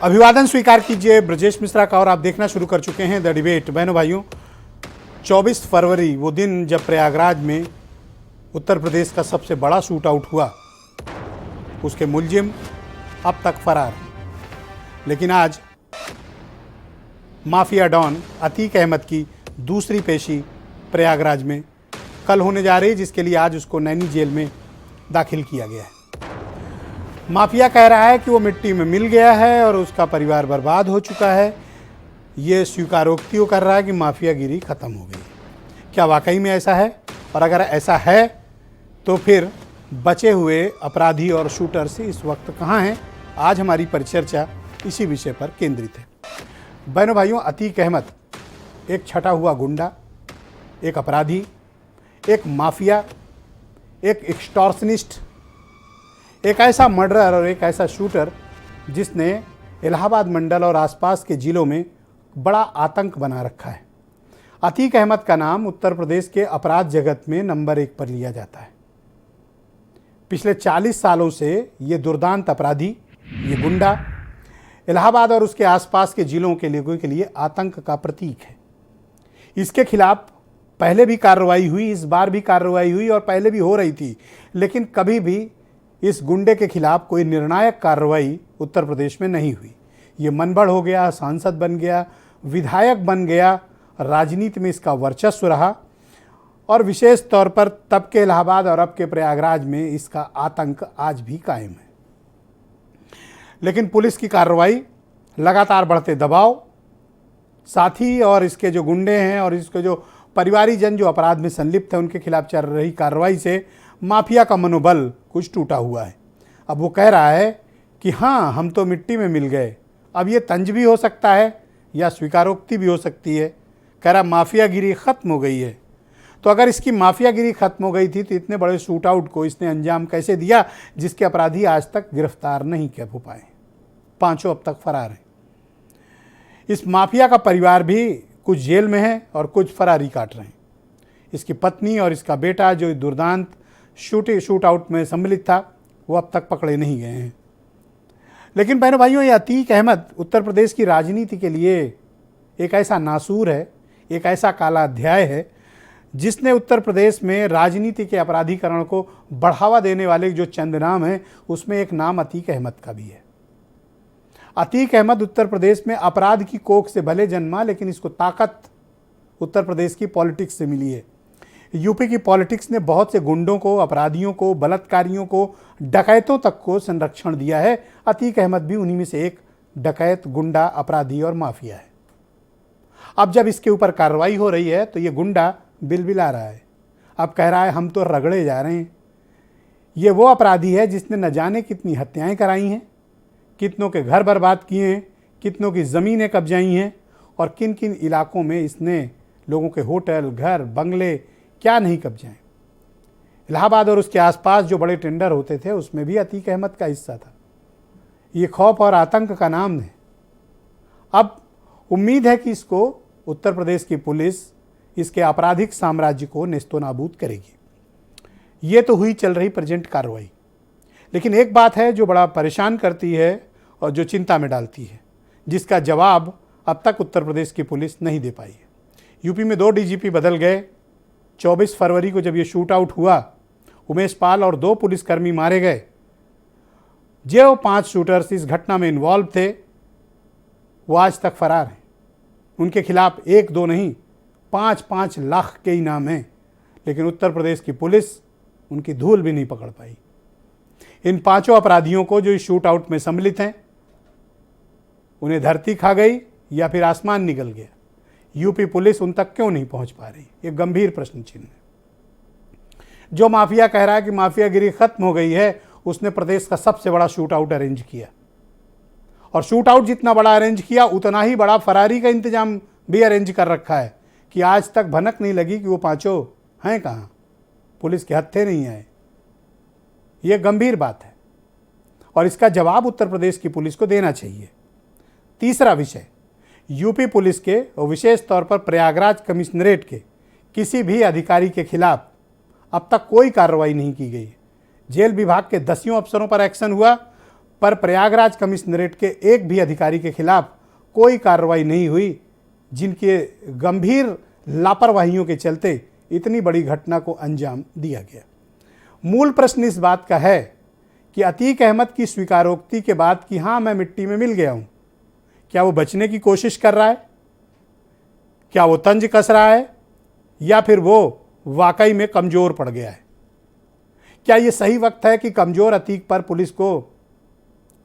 अभिवादन स्वीकार कीजिए ब्रजेश मिश्रा का और आप देखना शुरू कर चुके हैं द डिबेट। बहनों भाइयों, 24 फरवरी वो दिन जब प्रयागराज में उत्तर प्रदेश का सबसे बड़ा शूट आउट हुआ, उसके मुलजिम अब तक फरार। लेकिन आज माफिया डॉन अतीक अहमद की दूसरी पेशी प्रयागराज में कल होने जा रही है, जिसके लिए आज उसको नैनी जेल में दाखिल किया गया है। माफिया कह रहा है कि वो मिट्टी में मिल गया है और उसका परिवार बर्बाद हो चुका है। ये स्वीकारोक्ति कर रहा है कि माफियागिरी ख़त्म हो गई। क्या वाकई में ऐसा है? और अगर ऐसा है तो फिर बचे हुए अपराधी और शूटर्स इस वक्त कहाँ हैं? आज हमारी परिचर्चा इसी विषय पर केंद्रित है। बहनों भाइयों, अतीक अहमद एक छटा हुआ गुंडा, एक अपराधी, एक माफिया, एक एक्सटॉर्शनिस्ट, एक ऐसा मर्डरर और एक ऐसा शूटर जिसने इलाहाबाद मंडल और आसपास के ज़िलों में बड़ा आतंक बना रखा है। अतीक अहमद का नाम उत्तर प्रदेश के अपराध जगत में नंबर 1 पर लिया जाता है। पिछले 40 सालों से ये दुर्दांत अपराधी, ये गुंडा इलाहाबाद और उसके आसपास के ज़िलों के लोगों के लिए आतंक का प्रतीक है। इसके खिलाफ पहले भी कार्रवाई हुई, इस बार भी कार्रवाई हुई और पहले भी हो रही थी, लेकिन कभी भी इस गुंडे के खिलाफ कोई निर्णायक कार्रवाई उत्तर प्रदेश में नहीं हुई। ये मनबड़ हो गया, सांसद बन गया, विधायक बन गया, राजनीति में इसका वर्चस्व रहा और विशेष तौर पर तब के इलाहाबाद और अब के प्रयागराज में इसका आतंक आज भी कायम है। लेकिन पुलिस की कार्रवाई, लगातार बढ़ते दबाव, साथी और इसके जो गुंडे हैं और इसके जो परिवारीजन जो अपराध में संलिप्त है उनके खिलाफ चल रही कार्रवाई से माफिया का मनोबल कुछ टूटा हुआ है। अब वो कह रहा है कि हाँ, हम तो मिट्टी में मिल गए। अब ये तंज भी हो सकता है या स्वीकारोक्ति भी हो सकती है। कह रहा माफियागिरी ख़त्म हो गई है। तो अगर इसकी माफियागिरी ख़त्म हो गई थी तो इतने बड़े शूट आउट को इसने अंजाम कैसे दिया जिसके अपराधी आज तक गिरफ्तार नहीं हो पाए? 5 अब तक फरार हैं। इस माफिया का परिवार भी कुछ जेल में है और कुछ फरारी काट रहे हैं। इसकी पत्नी और इसका बेटा जो दुर्दांत शूट आउट में सम्मिलित था, वो अब तक पकड़े नहीं गए हैं। लेकिन बहनों भाइयों, ये अतीक अहमद उत्तर प्रदेश की राजनीति के लिए एक ऐसा नासूर है, एक ऐसा काला अध्याय है जिसने उत्तर प्रदेश में राजनीति के अपराधीकरण को बढ़ावा देने वाले जो चंद नाम हैं उसमें एक नाम अतीक अहमद का भी है। अतीक अहमद उत्तर प्रदेश में अपराध की कोख से भले जन्मा, लेकिन इसको ताकत उत्तर प्रदेश की पॉलिटिक्स से मिली है। यूपी की पॉलिटिक्स ने बहुत से गुंडों को, अपराधियों को, बलात्कारियों को, डकैतों तक को संरक्षण दिया है। अतीक अहमद भी उन्हीं में से एक डकैत, गुंडा, अपराधी और माफिया है। अब जब इसके ऊपर कार्रवाई हो रही है तो ये गुंडा बिलबिला रहा है। अब कह रहा है हम तो रगड़े जा रहे हैं। ये वो अपराधी है जिसने न जाने कितनी हत्याएं कराई हैं, कितनों के घर बर्बाद किए हैं, कितनों की ज़मीनें कब्जाई हैं और किन किन इलाकों में इसने लोगों के होटल, घर, बंगले क्या नहीं कब्जाएं। इलाहाबाद और उसके आसपास जो बड़े टेंडर होते थे उसमें भी अतीक अहमद का हिस्सा था। ये खौफ और आतंक का नाम है। अब उम्मीद है कि इसको उत्तर प्रदेश की पुलिस इसके आपराधिक साम्राज्य को नेस्तो नाबूद करेगी। ये तो हुई चल रही प्रेजेंट कार्रवाई, लेकिन एक बात है जो बड़ा परेशान करती है और जो चिंता में डालती है, जिसका जवाब अब तक उत्तर प्रदेश की पुलिस नहीं दे पाई है। यूपी में 2 डीजीपी बदल गए। 24 फरवरी को जब ये शूट आउट हुआ, उमेश पाल और 2 पुलिसकर्मी मारे गए। जो 5 शूटर्स इस घटना में इन्वॉल्व थे वो आज तक फरार हैं। उनके खिलाफ 1-2 नहीं, 5-5 लाख के इनाम हैं, लेकिन उत्तर प्रदेश की पुलिस उनकी धूल भी नहीं पकड़ पाई। इन 5 अपराधियों को जो इस शूट आउट में सम्मिलित हैं, उन्हें धरती खा गई या फिर आसमान निकल गया। यूपी पुलिस उन तक क्यों नहीं पहुंच पा रही? एक गंभीर प्रश्न चिन्ह है। जो माफिया कह रहा है कि माफियागिरी खत्म हो गई है, उसने प्रदेश का सबसे बड़ा शूट आउट अरेंज किया और शूट आउट जितना बड़ा अरेंज किया उतना ही बड़ा फरारी का इंतजाम भी अरेंज कर रखा है कि आज तक भनक नहीं लगी कि वो 5 हैं कहाँ, पुलिस के हत्थे नहीं आए। ये गंभीर बात है और इसका जवाब उत्तर प्रदेश की पुलिस को देना चाहिए। तीसरा विषय, यूपी पुलिस के और विशेष तौर पर प्रयागराज कमिश्नरेट के किसी भी अधिकारी के खिलाफ अब तक कोई कार्रवाई नहीं की गई। जेल विभाग के 10 अफसरों पर एक्शन हुआ, पर प्रयागराज कमिश्नरेट के एक भी अधिकारी के खिलाफ कोई कार्रवाई नहीं हुई, जिनके गंभीर लापरवाहियों के चलते इतनी बड़ी घटना को अंजाम दिया गया। मूल प्रश्न इस बात का है कि अतीक अहमद की स्वीकारोक्ति के बाद कि हाँ मैं मिट्टी में मिल गया हूँ, क्या वो बचने की कोशिश कर रहा है, क्या वो तंज कस रहा है, या फिर वो वाकई में कमज़ोर पड़ गया है? क्या ये सही वक्त है कि कमज़ोर अतीक पर पुलिस को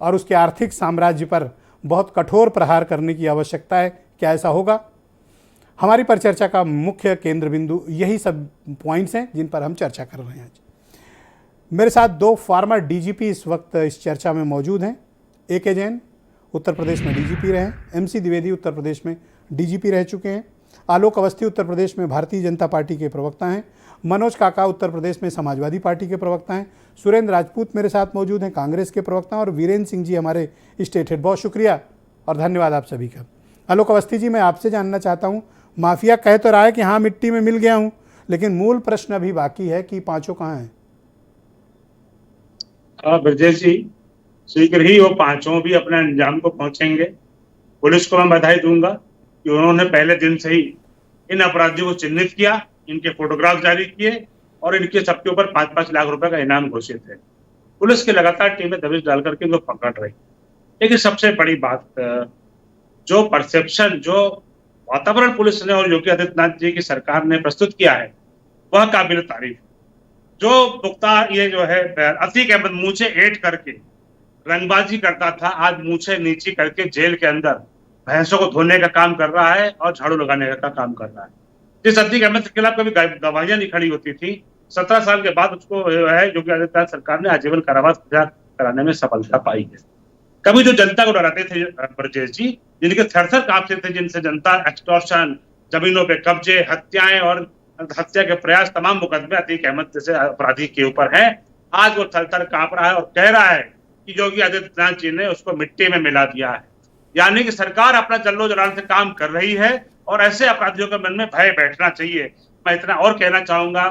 और उसके आर्थिक साम्राज्य पर बहुत कठोर प्रहार करने की आवश्यकता है? क्या ऐसा होगा? हमारी परिचर्चा का मुख्य केंद्र बिंदु यही सब पॉइंट्स हैं जिन पर हम चर्चा कर रहे हैं आज। मेरे साथ दो फॉर्मर डीजीपी इस वक्त इस चर्चा में मौजूद हैं। AK जैन उत्तर प्रदेश में डीजीपी रहे हैं, MC द्विवेदी उत्तर प्रदेश में डीजीपी रह चुके हैं, आलोक अवस्थी उत्तर प्रदेश में भारतीय जनता पार्टी के प्रवक्ता हैं, मनोज काका उत्तर प्रदेश में समाजवादी पार्टी के प्रवक्ता हैं, सुरेंद्र राजपूत मेरे साथ मौजूद हैं, कांग्रेस के प्रवक्ता, और वीरेंद्र सिंह जी हमारे स्टेट हेड। बहुत शुक्रिया और धन्यवाद आप सभी का। आलोक अवस्थी जी, मैं आपसे जानना चाहता हूँ, माफिया कह तो रहा है कि हाँ मिट्टी में मिल गया हूँ, लेकिन मूल प्रश्न अभी बाकी है कि पांचों कहाँ हैं? ब्रजेश जी, शीघ्र ही वो पांचों भी अपने अंजाम को पहुंचेंगे। पुलिस को मैं बधाई दूंगा कि उन्होंने पहले दिन से ही इन अपराधियों को चिन्हित किया, इनके फोटोग्राफ जारी किए और इनके सबके ऊपर 5-5 लाख रुपए का इनाम घोषित है। पुलिस की लगातार टीमें दबिश डाल करके इनको पकड़ रही। लेकिन सबसे बड़ी बात, जो परसेप्शन, जो वातावरण पुलिस ने और योगी आदित्यनाथ जी की सरकार ने प्रस्तुत किया है, वह काबिल तारीफ। जो पुख्ता ये जो है अतीक अहमद मूछे ऐंठ करके रंगबाजी करता था, आज मूछे नीची करके जेल के अंदर भैंसों को धोने का काम कर रहा है और झाड़ू लगाने का काम कर रहा है। जिस अतीक अहमद के खिलाफ कभी गवाहियां नहीं खड़ी होती थी, 17 साल के बाद उसको है योगी आदित्यनाथ सरकार ने आजीवन कारावास कराने में सफलता पाई है। कभी जो जनता को डराते थे ब्रजेश जी, जिनके थर-थर कांपते थे, जिनसे जनता एक्सटॉर्शन, जमीनों पे कब्जे, हत्याएं और हत्या के प्रयास, तमाम मुकदमे अतीक अहमद जैसे अपराधी के ऊपर हैं, आज वो थर-थर कांप रहा है और कह रहा है कि योगी आदित्यनाथ जी ने उसको मिट्टी में मिला दिया है। यानी कि सरकार अपना जल्लो जलाल से काम कर रही है और ऐसे अपराधियों के मन में भय बैठना चाहिए। मैं इतना और कहना चाहूंगा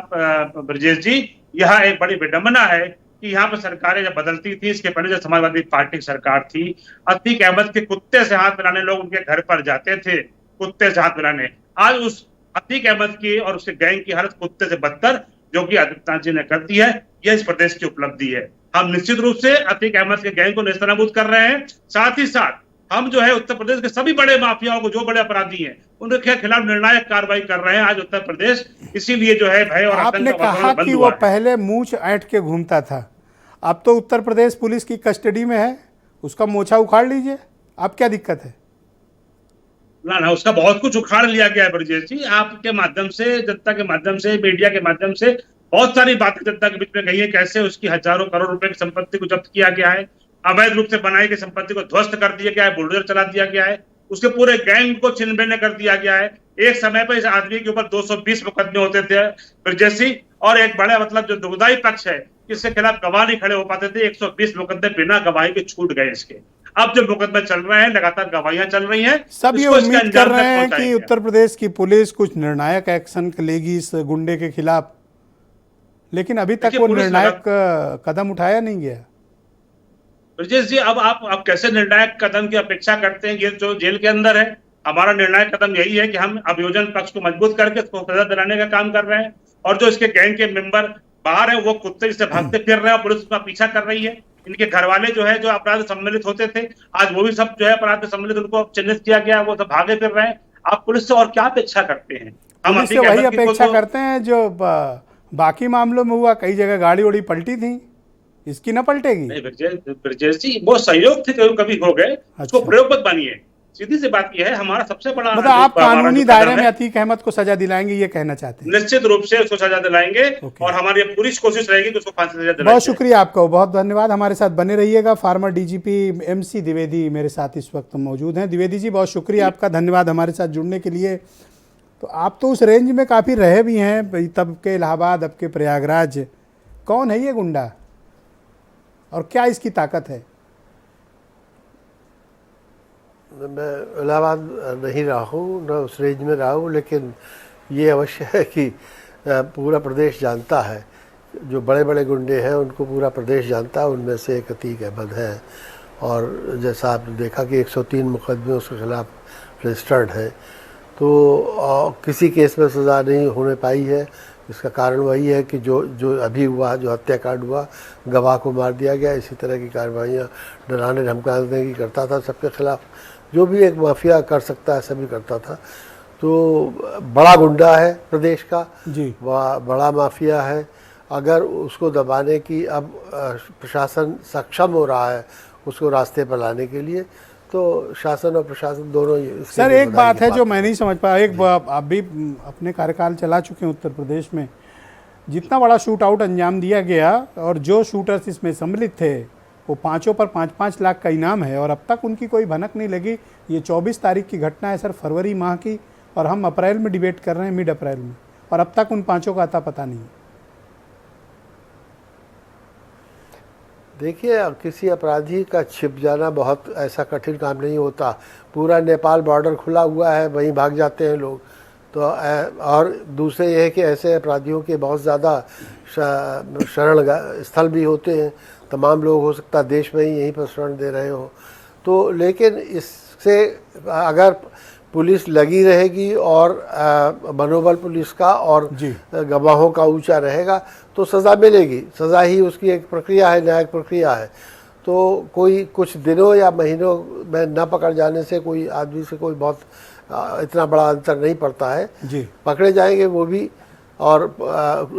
ब्रजेश जी, यह एक बड़ी विडंबना है कि यहाँ पर सरकारें जब बदलती थी, इसके पहले जो समाजवादी पार्टी की सरकार थी, अतीक अहमद के कुत्ते से हाथ मिलाने लोग उनके घर पर जाते थे, कुत्ते से हाथ मिलाने। आज उस अतीक अहमद की और उसके गैंग की हालत कुत्ते से बदतर योगी आदित्यनाथ जी ने कर दी है। यह इस प्रदेश की उपलब्धि है। हम निश्चित रूप से अतीक अहमद के गैंग को नेस्तनाबूद कर रहे हैं। साथ ही साथ हम जो है उत्तर प्रदेश के सभी बड़े माफियाओं को, जो बड़े अपराधी हैं, उनके खिलाफ निर्णायक कार्रवाई कर रहे हैं आज उत्तर प्रदेश। इसीलिए जो है भय और आपने कहा कि वो पहले मूंछ ऐंठ के घूमता था, अब तो उत्तर प्रदेश पुलिस की कस्टडी में है, उसका मोछा उखाड़ लीजिए, अब क्या दिक्कत है? ना, उसका बहुत कुछ उखाड़ लिया गया है ब्रजेश जी। आपके माध्यम से, जनता के माध्यम से, मीडिया के माध्यम से बहुत सारी बातें जनता के बीच में गई है। कैसे उसकी हजारों करोड़ रुपए की संपत्ति को जब्त किया गया है, अवैध रूप से बनाई गई संपत्ति को ध्वस्त कर दिया गया है, बुलडोजर चला दिया गया है, उसके पूरे गैंग को छिन्न-भिन्न कर दिया गया है। एक समय पर इस आदमी के ऊपर 220 मुकदमे होते थे ब्रजेश जी, और एक बड़ा मतलब जो दुखदाई पक्ष है, इसके खिलाफ गवाह नहीं खड़े हो पाते थे, 120 मुकदमे बिना गवाही के छूट गए इसके। अब जो मुकदमे चल रहे हैं, लगातार गवाहियां चल रही हैं, सब ये उम्मीद कर रहे हैं कि उत्तर प्रदेश की पुलिस कुछ निर्णायक एक्शन लेगी इस गुंडे के खिलाफ, लेकिन अभी तक वो निर्णायक कदम उठाया नहीं गया। ब्रजेश जी, अब आप कैसे निर्णायक कदम की अपेक्षा करते हैं? ये जो जेल के अंदर है, हमारा निर्णायक कदम यही है कि हम अभियोजन पक्ष को मजबूत करके उसको सजा दिलाने का काम कर रहे हैं, और जो इसके गैंग के मेंबर बाहर है, वो कुत्ते से भागते फिर रहे हैं, पुलिस उसका पीछा कर रही है। इनके घर वाले जो है, जो अपराध सम्मिलित होते थे, आज वो भी सब जो है अपराध में सम्मिलित, उनको चिन्हित किया गया, वो सब भागे फिर रहे हैं। आप पुलिस से और क्या अपेक्षा करते हैं? हम पुलिस से वही अपेक्षा करते हैं जो बाकी मामलों में हुआ। कई जगह गाड़ी उड़ी पलटी थी, इसकी न पलटेगी? नहीं ब्रजेश जी, वो सहयोग थे, कभी हो गए, उसको प्रयोग मत बनिए। सीधी सी बात यह है, हमारा सबसे बड़ा मतलब आप कानूनी दायरे में अतीक अहमद को सजा दिलाएंगे, ये कहना चाहते हैं? निश्चित रूप से उसको सजा दिलाएंगे और हमारी पूरी कोशिश रहेगी कि उसको फांसी सजा दिलाएंगे। बहुत शुक्रिया आपका, बहुत धन्यवाद। हमारे साथ बने रहिएगा। फार्मर डीजीपी MC द्विवेदी मेरे साथ इस वक्त मौजूद हैं। द्विवेदी जी, बहुत शुक्रिया आपका, धन्यवाद हमारे साथ जुड़ने के लिए। तो आप तो उस रेंज में काफ़ी रहे भी हैं, तब के इलाहाबाद, अब के प्रयागराज। कौन है ये गुंडा और क्या इसकी ताकत है? मैं इलाहाबाद नहीं रहा हूँ, न उस रेंज में रहा हूँ, लेकिन ये अवश्य है कि पूरा प्रदेश जानता है। जो बड़े बड़े गुंडे हैं उनको पूरा प्रदेश जानता है, उनमें से एक अतीक अहमद है। और जैसा आपने देखा कि 103 मुकदमे उसके खिलाफ रजिस्टर्ड है, तो किसी केस में सज़ा नहीं होने पाई है। इसका कारण वही है कि जो अभी हुआ, जो हत्याकांड हुआ, गवाह को मार दिया गया। इसी तरह की कार्रवाइयाँ डराने धमकाने की करता था सबके खिलाफ, जो भी एक माफिया कर सकता है सभी करता था। तो बड़ा गुंडा है प्रदेश का जी, वह बड़ा माफिया है। अगर उसको दबाने की अब प्रशासन सक्षम हो रहा है उसको रास्ते पर लाने के लिए, तो शासन और प्रशासन दोनों ही इसके सर लिए एक बधाई बात की है जो मैं नहीं समझ पाया, आप भी अपने कार्यकाल चला चुके हैं उत्तर प्रदेश में, जितना बड़ा शूट आउट अंजाम दिया गया और जो शूटर्स इसमें सम्मिलित थे वो पांचों पर 5-5 लाख का इनाम है और अब तक उनकी कोई भनक नहीं लगी। ये 24 तारीख की घटना है सर, फरवरी माह की, और हम अप्रैल में डिबेट कर रहे हैं, मिड अप्रैल में, और अब तक उन पांचों का अता पता नहीं है। देखिए, किसी अपराधी का छिप जाना बहुत ऐसा कठिन काम नहीं होता। पूरा नेपाल बॉर्डर खुला हुआ है, वहीं भाग जाते हैं लोग। तो और दूसरे ये है कि ऐसे अपराधियों के बहुत ज़्यादा शरण स्थल भी होते हैं। तमाम लोग हो सकता है देश में ही यहीं पर शरण दे रहे हो। तो लेकिन इससे अगर पुलिस लगी रहेगी और मनोबल पुलिस का और गवाहों का ऊंचा रहेगा तो सज़ा मिलेगी। सज़ा ही उसकी एक प्रक्रिया है, न्यायिक प्रक्रिया है। तो कोई कुछ दिनों या महीनों में न पकड़ जाने से कोई आदमी से कोई बहुत इतना बड़ा अंतर नहीं पड़ता है जी। पकड़े जाएंगे वो भी, और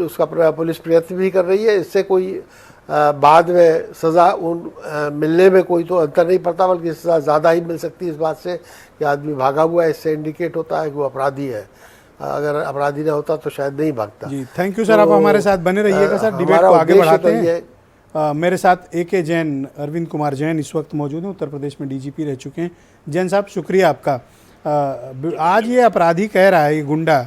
उसका पुलिस प्रयत्न भी कर रही है। इससे कोई बाद में सज़ा मिलने में कोई तो अंतर नहीं पड़ता, बल्कि सज़ा ज़्यादा ही मिल सकती है इस बात से कि आदमी भागा हुआ है। इससे इंडिकेट होता है कि वो अपराधी है। अगर अपराधी ना होता तो शायद नहीं भागता। जी, थैंक यू सर, आप हमारे साथ बने रहिएगा सर, डिबेट को आगे बढ़ाते हैं। मेरे साथ AK जैन, अरविंद कुमार जैन इस वक्त मौजूद हैं, उत्तर प्रदेश में DGP रह चुके हैं। जैन साहब शुक्रिया आपका। आज ये अपराधी कह रहा है, ये गुंडा,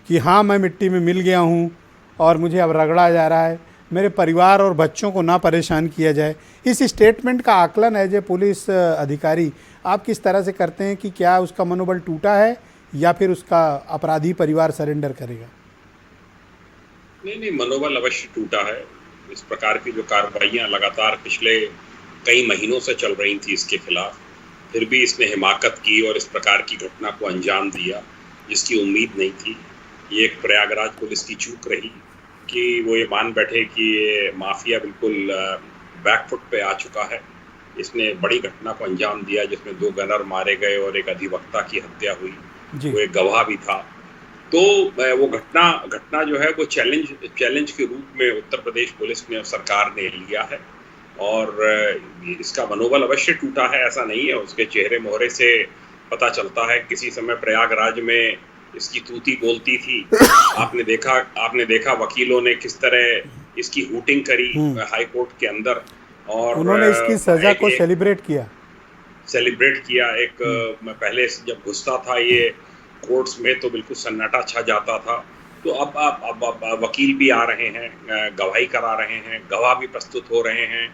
कि हाँ मैं मिट्टी में मिल गया हूँ और मुझे अब रगड़ा जा रहा है, मेरे परिवार और बच्चों को ना परेशान किया जाए। इस स्टेटमेंट का आकलन एज ए पुलिस अधिकारी आप किस तरह से करते हैं कि क्या उसका मनोबल टूटा है या फिर उसका अपराधी परिवार सरेंडर करेगा? नहीं, मनोबल अवश्य टूटा है। इस प्रकार की जो कार्रवाइयां लगातार पिछले कई महीनों से चल रही थी इसके खिलाफ, फिर भी इसने हिमाकत की और इस प्रकार की घटना को अंजाम दिया जिसकी उम्मीद नहीं थी। ये एक प्रयागराज पुलिस की चूक रही कि वो ये मान बैठे कि ये माफिया बिल्कुल बैकफुट पे आ चुका है। इसने बड़ी घटना को अंजाम दिया जिसमें 2 गनर मारे गए और एक अधिवक्ता की हत्या हुई, वो एक गवाह भी था। तो वो घटना जो है वो चैलेंज के रूप में उत्तर प्रदेश पुलिस ने और सरकार ने लिया है और इसका मनोबल अवश्य टूटा है, ऐसा नहीं है। उसके चेहरे मोहरे से पता चलता है। किसी समय प्रयागराज में इसकी तूती बोलती थी। आपने देखा वकीलों ने किस तरह इसकी हूटिंग करी हाई कोर्ट के अंदर, और उन्होंने इसकी सजा को सेलिब्रेट किया। एक पहले जब घुसता था ये कोर्ट्स में तो बिल्कुल सन्नाटा छा जाता था। तो अब वकील भी आ रहे हैं, गवाही करा रहे हैं, गवाह भी प्रस्तुत हो रहे हैं,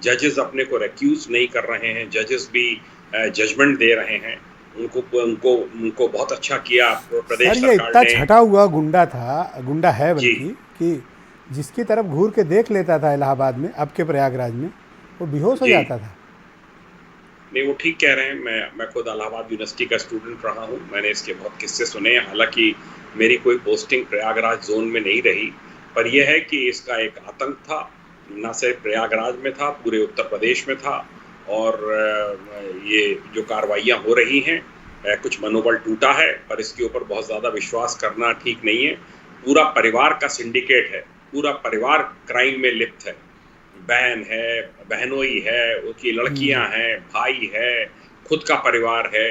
जजेस अपने को रेक्यूज नहीं कर रहे हैं, जजेस भी जजमेंट दे रहे हैं। उनको बहुत अच्छा किया प्रदेश सरकार ने। ये इतना छटा हुआ गुंडा है बल्कि कि जिसकी तरफ घूर के देख लेता था इलाहाबाद में, अब के प्रयागराज में, वो बेहोश हो जाता था। नहीं, वो ठीक कह रहे हैं। मैं खुद इलाहाबाद यूनिवर्सिटी का स्टूडेंट रहा हूँ, मैंने इसके बहुत किस्से सुने। हालांकि मेरी कोई पोस्टिंग प्रयागराज जोन में नहीं रही, पर यह है कि इसका एक आतंक था, न सिर्फ प्रयागराज में था, पूरे उत्तर प्रदेश में था। और ये जो कार्रवाइयाँ हो रही हैं, कुछ मनोबल टूटा है, पर इसके ऊपर बहुत ज़्यादा विश्वास करना ठीक नहीं है। पूरा परिवार का सिंडिकेट है, पूरा परिवार क्राइम में लिप्त है। बहन है, बहनोई है, उसकी लड़कियां हैं, भाई है, खुद का परिवार है,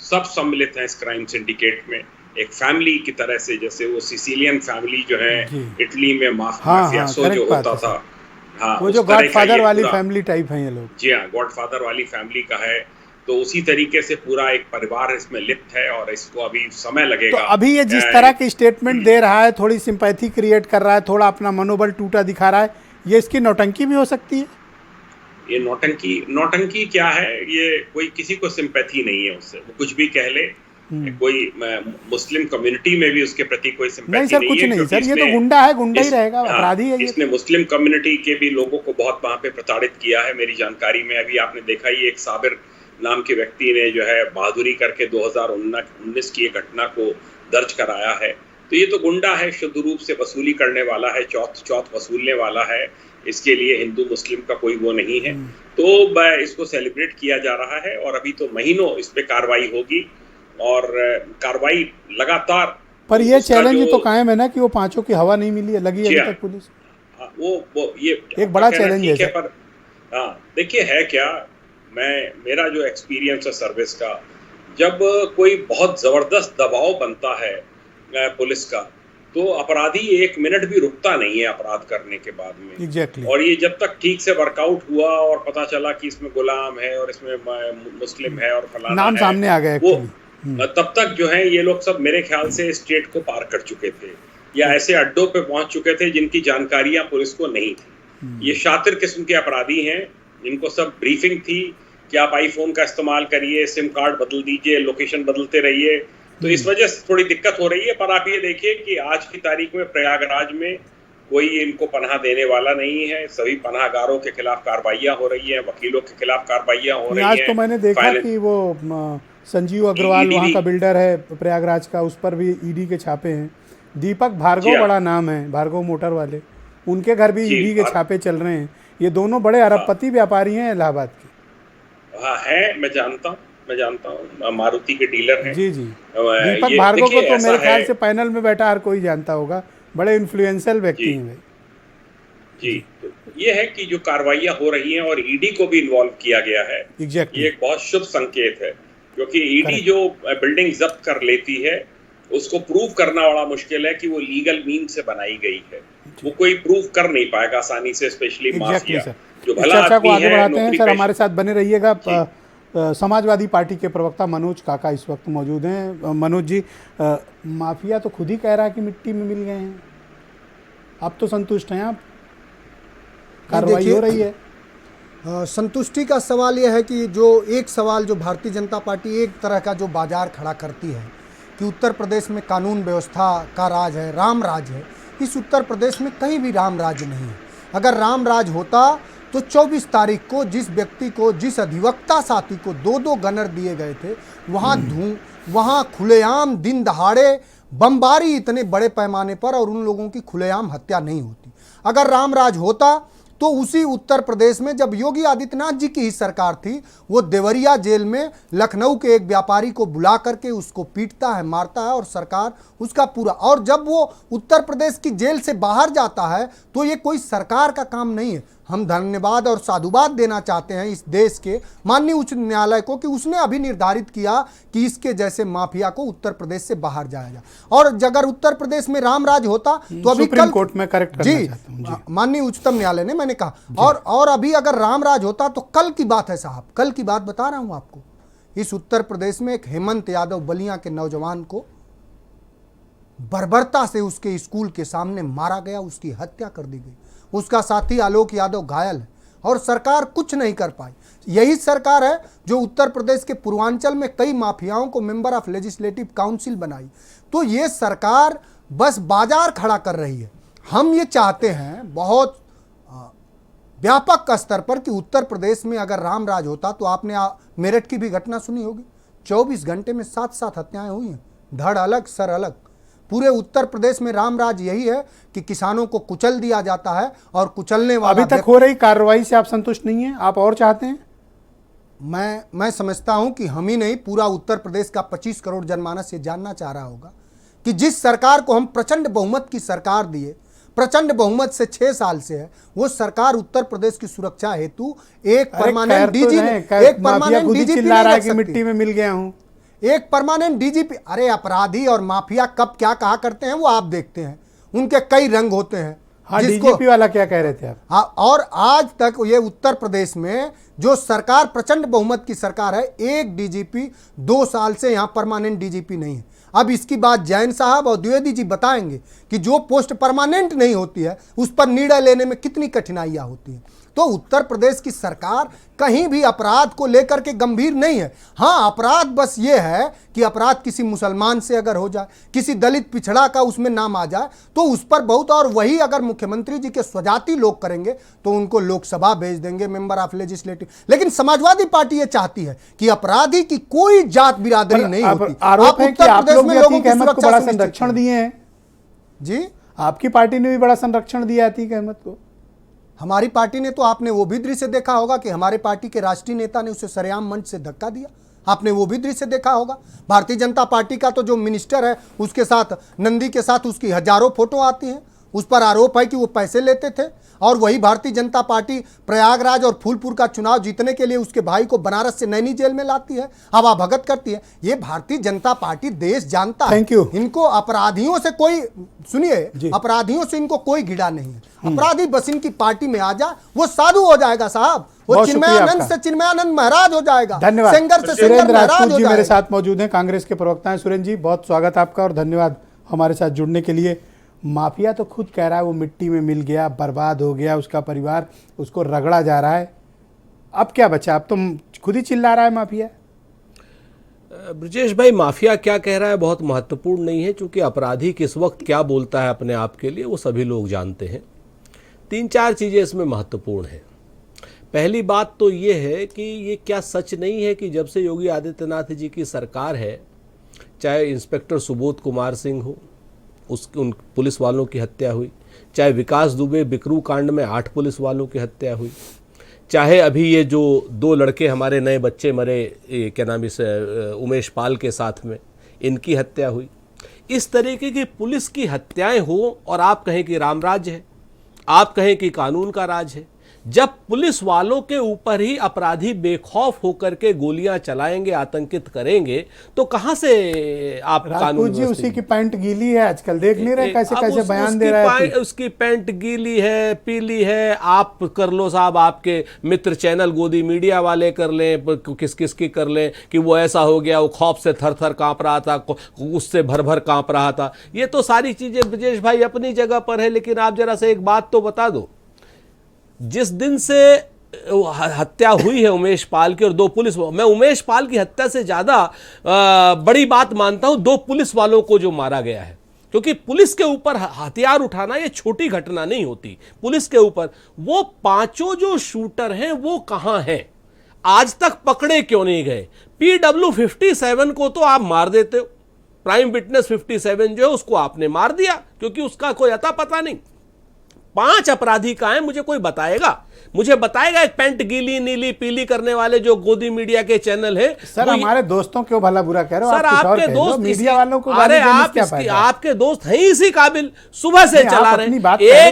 सब सम्मिलित हैं इस क्राइम सिंडिकेट में। एक फैमिली की तरह से, जैसे वो सिसिलियन फैमिली जो है इटली में माफियासो जो होता था, हाँ, वो जो गॉडफादर वाली फैमिली टाइप है ये लोग। जी हाँ, गॉडफादर वाली फैमिली का है। तो उसी तरीके से पूरा एक परिवार इसमें लिप्त है और इसको अभी समय लगेगा। तो अभी ये जिस तरह की स्टेटमेंट दे रहा है, थोड़ी सिंपैथी क्रिएट कर रहा है, थोड़ा अपना मनोबल टूटा दिखा रहा है, ये इसकी नौटंकी भी हो सकती है। ये नौटंकी क्या है? ये कोई किसी को सिंपैथी नहीं है उससे, वो कुछ भी कह ले। कोई मुस्लिम कम्युनिटी में भी उसके प्रति कोई सिंपैथी नहीं सर, कुछ नहीं सर, ये तो गुंडा है, गुंडा ही रहेगा, अपराधी है ये। इसने मुस्लिम कम्युनिटी के भी लोगों को बहुत वहां पे प्रताड़ित किया है। मेरी जानकारी में अभी आपने देखा ही एक साबिर नाम के व्यक्ति ने जो है बहादुरी करके 2019 की एक घटना को दर्ज कराया है। तो ये तो गुंडा है, शुद्ध रूप से वसूली करने वाला है, चौथ वसूलने वाला है। इसके लिए हिंदू मुस्लिम का कोई वो नहीं है। तो इसको सेलिब्रेट किया जा रहा है और अभी तो महीनों इस पे कार्रवाई होगी और कार्रवाई लगातार। पर ये चैलेंज तो कायम है ना कि वो पांचों की हवा नहीं मिली है, लगी अभी तक पुलिस। वो ये एक बड़ा चैलेंज है पर हाँ देखिए है क्या, मेरा जो एक्सपीरियंस है सर्विस का, जब कोई बहुत जबरदस्त दबाव बनता है पुलिस का तो अपराधी 1 मिनट भी रुकता नहीं है अपराध करने के बाद में। Exactly. और ये जब तक ठीक से वर्कआउट हुआ और पता चला कि इसमें गुलाम है और इसमें मुस्लिम है और फलाना नाम है, सामने आ गया वो तब तक जो है ये लोग सब मेरे ख्याल से स्टेट को पार कर चुके थे या ऐसे अड्डों पे पहुंच चुके थे जिनकी जानकारियां पुलिस को नहीं थी। ये शातिर किस्म के अपराधी हैं, इनको सब ब्रीफिंग थी कि आप आईफोन का इस्तेमाल करिए, सिम कार्ड बदल दीजिए, लोकेशन बदलते रहिए। तो इस वजह से थोड़ी दिक्कत हो रही है। पर आप ये देखिए कि आज की तारीख में प्रयागराज में कोई इनको पनाह देने वाला नहीं है। सभी पनाहगारों के खिलाफ कार्रवाइयां हो रही हैं, वकीलों के खिलाफ कार्रवाइयां हो रही हैं। आज तो मैंने देखा कि वो संजीव अग्रवाल वहाँ का बिल्डर है प्रयागराज का, उस पर भी ईडी के छापे हैं। दीपक भार्गव बड़ा नाम है, भार्गव मोटर वाले, उनके घर भी ईडी के छापे चल रहे हैं। ये दोनों बड़े अरबपति व्यापारी हैं इलाहाबाद के। हाँ है, मैं जानता हूँ, मारुति के डीलर हैं। जी दीपक भार्गव को तो मेरे ख्याल से पैनल में बैठा हर कोई जानता होगा, बड़े इन्फ्लुएंशियल व्यक्ति हैं भाई। जी तो ये है कि जो कार्रवाइयां हो रही हैं और ईडी को भी इन्वॉल्व किया गया है। Exactly. ये एक बहुत शुभ संकेत है, क्योंकि ईडी जो बिल्डिंग जब्त कर लेती है उसको प्रूव करना बड़ा मुश्किल है कि वो लीगल मीन से बनाई गई है। वो कोई प्रूव कर नहीं पाएगा आसानी से, स्पेशली माफिया जो भला चर्चा को आगे बढ़ाते हैं। सर पेश... हमारे साथ बने रहिएगा। समाजवादी पार्टी के प्रवक्ता मनोज काका इस वक्त मौजूद हैं। मनोज जी, माफिया तो खुद ही कह रहा है कि मिट्टी में मिल गए हैं, आप तो संतुष्ट हैं? आप कार्रवाई हो रही है? संतुष्टि का सवाल यह है कि जो एक सवाल जो भारतीय जनता पार्टी एक तरह का जो बाजार खड़ा करती है कि उत्तर प्रदेश में कानून व्यवस्था का राज है, राम राज है। इस उत्तर प्रदेश में कहीं भी राम राज नहीं है। अगर राम राज होता तो 24 तारीख को जिस व्यक्ति को, जिस अधिवक्ता साथी को 2-2 गनर दिए गए थे, वहाँ खुलेआम दिन दहाड़े बमबारी इतने बड़े पैमाने पर और उन लोगों की खुलेआम हत्या नहीं होती। अगर राम राज होता तो उसी उत्तर प्रदेश में जब योगी आदित्यनाथ जी की ही सरकार थी, वो देवरिया जेल में लखनऊ के एक व्यापारी को बुला करके उसको पीटता है, मारता है और सरकार उसका पूरा, और जब वो उत्तर प्रदेश की जेल से बाहर जाता है तो ये कोई सरकार का काम नहीं है। हम धन्यवाद और साधुवाद देना चाहते हैं इस देश के माननीय उच्च न्यायालय को कि उसने अभी निर्धारित किया कि इसके जैसे माफिया को उत्तर प्रदेश से बाहर जाया जाए। और अगर उत्तर प्रदेश में राम राज होता तो अभी सुप्रीम कोर्ट में करेक्ट करना चाहता हूं जी, माननीय उच्चतम न्यायालय ने, मैंने कहा, और अभी अगर राम राज होता तो कल की बात है साहब, कल की बात बता रहा हूं आपको। इस उत्तर प्रदेश में एक हेमंत यादव बलिया के नौजवान को बर्बरता से उसके स्कूल के सामने मारा गया, उसकी हत्या कर दी गई। उसका साथी आलोक यादव घायल है और सरकार कुछ नहीं कर पाई। यही सरकार है जो उत्तर प्रदेश के पूर्वांचल में कई माफियाओं को मेंबर ऑफ लेजिस्लेटिव काउंसिल बनाई। तो ये सरकार बस बाजार खड़ा कर रही है। हम ये चाहते हैं बहुत व्यापक स्तर पर कि उत्तर प्रदेश में अगर राम राज होता तो आपने मेरठ की भी घटना सुनी होगी, 24 घंटे में 7 हत्याएं हुई हैं, धड़ अलग सर अलग। पूरे उत्तर प्रदेश में राम राज यही है कि किसानों को कुचल दिया जाता है और कुचलने वाला। अभी तक हो रही कार्रवाई से आप संतुष्ट नहीं हैं, आप और चाहते हैं? मैं समझता हूं कि हम ही नहीं, पूरा उत्तर प्रदेश का 25 करोड़ जनमानस ये जानना चाह रहा होगा कि जिस सरकार को हम प्रचंड बहुमत की सरकार दिए, प्रचंड बहुमत से 6 साल से है, वो सरकार उत्तर प्रदेश की सुरक्षा हेतु एक परमानेंट डीजीपी मिट्टी में मिल गया हूं, एक परमानेंट डीजीपी। अरे अपराधी और माफिया कब क्या कहा करते हैं वो आप देखते हैं, उनके कई रंग होते हैं। हाँ, डीजीपी वाला क्या कह रहे थे आप? हाँ, और आज तक ये उत्तर प्रदेश में जो सरकार प्रचंड बहुमत की सरकार है, एक डीजीपी 2 साल से यहाँ परमानेंट डीजीपी नहीं है। अब इसकी बात जैन साहब और द्विवेदी जी बताएंगे कि जो पोस्ट परमानेंट नहीं होती है उस पर निर्णय लेने में कितनी कठिनाइयां होती हैं। तो उत्तर प्रदेश की सरकार कहीं भी अपराध को लेकर के गंभीर नहीं है। हाँ, अपराध बस ये है कि अपराध किसी मुसलमान से अगर हो जाए, किसी दलित पिछड़ा का उसमें नाम आ जाए तो उस पर बहुत, और वही अगर मुख्यमंत्री जी के स्वजाती लोग करेंगे तो उनको लोकसभा भेज देंगे, मेंबर ऑफ लेजिस्लेटिव। लेकिन समाजवादी पार्टी ये चाहती है कि अपराधी की कोई जात बिरादरी नहीं होती। आरोप है कि आप लोग भी अतीक अहमद को बड़ा संरक्षण दिए हैं जी। आपकी पार्टी ने भी बड़ा संरक्षण दिया अतीक अहमद को। हमारी पार्टी ने तो, आपने वो भी दृश्य देखा होगा कि हमारे पार्टी के राष्ट्रीय नेता ने उसे सरेआम मंच से धक्का दिया, आपने वो भी दृश्य देखा होगा। भारतीय जनता पार्टी का तो जो मिनिस्टर है उसके साथ, नंदी के साथ उसकी हजारों फोटो आती हैं, उस पर आरोप है कि वो पैसे लेते थे। और वही भारतीय जनता पार्टी प्रयागराज और फूलपुर का चुनाव जीतने के लिए उसके भाई को बनारस से नैनी जेल में लाती है, हवा भगत करती है। ये भारतीय जनता पार्टी देश जानता है। Thank you. इनको अपराधियों से कोई, सुनिए, अपराधियों से इनको कोई घिड़ा नहीं है। अपराधी बस इनकी पार्टी में आ जा, वो साधु हो जाएगा साहब, वो चिन्मयानंद से चिन्मयानंद महाराज हो जाएगा। धन्यवाद। सिंगर से सुरेंद्र सिंगर महाराज राजपूत हो जी मेरे जाएगा। साथ मौजूद हैं, कांग्रेस के प्रवक्ता हैं। सुरेंद्र जी, बहुत स्वागत आपका और धन्यवाद हमारे साथ जुड़ने के लिए। माफिया तो खुद कह रहा है वो मिट्टी में मिल गया, बर्बाद हो गया उसका परिवार, उसको रगड़ा जा रहा है। अब क्या बचा? अब तुम खुद ही चिल्ला रहा है माफिया। ब्रजेश भाई, माफिया क्या कह रहा है बहुत महत्वपूर्ण नहीं है, क्योंकि अपराधी किस वक्त क्या बोलता है अपने आप के लिए वो सभी लोग जानते हैं। 3-4 चीज़ें इसमें महत्वपूर्ण हैं। पहली बात तो ये है कि ये क्या सच नहीं है कि जब से योगी आदित्यनाथ जी की सरकार है, चाहे इंस्पेक्टर सुबोध कुमार सिंह हो, उन पुलिस वालों की हत्या हुई, चाहे विकास दुबे बिकरू कांड में 8 पुलिस वालों की हत्या हुई, चाहे अभी ये जो 2 लड़के हमारे नए बच्चे मरे, क्या नाम इस उमेश पाल के साथ में, इनकी हत्या हुई। इस तरीके की पुलिस की हत्याएं हो और आप कहें कि राम राज्य है, आप कहें कि कानून का राज है। जब पुलिस वालों के ऊपर ही अपराधी बेखौफ होकर के गोलियां चलाएंगे, आतंकित करेंगे, तो कहां से आप कानून जी उसी की पैंट गीली है आजकल, देख नहीं रहे कैसे कैसे बयान दे रहा है। उसकी पैंट गीली है, पीली है, आप कर लो साहब, आपके मित्र चैनल गोदी मीडिया वाले कर लें, किस किस की कर लें कि वो ऐसा हो गया, वो खौफ से थर थर कांप रहा था, उससे भर भर कांप रहा था। ये तो सारी चीजें ब्रजेश भाई अपनी जगह पर है, लेकिन आप जरा से एक बात तो बता दो, जिस दिन से हत्या हुई है उमेश पाल की और 2 पुलिस, मैं उमेश पाल की हत्या से ज्यादा बड़ी बात मानता हूं 2 पुलिस वालों को जो मारा गया है, क्योंकि पुलिस के ऊपर हथियार उठाना ये छोटी घटना नहीं होती। पुलिस के ऊपर वो 5 जो शूटर हैं वो कहां हैं, आज तक पकड़े क्यों नहीं गए? PW57 को तो आप मार देते हो, प्राइम विटनेस 57 जो है उसको आपने मार दिया क्योंकि उसका कोई अता पता नहीं। 5 अपराधी कहां हैं? मुझे कोई बताएगा, मुझे बताएगा। एक पैंट गीली नीली पीली करने वाले जो गोदी मीडिया के चैनल है। सर हमारे दोस्तों क्यों भला बुरा कह रहे हो? सर आपके दोस्त मीडिया वालों को, अरे आप आपके दोस्त हैं इसी काबिल, सुबह से चला रहे हैं।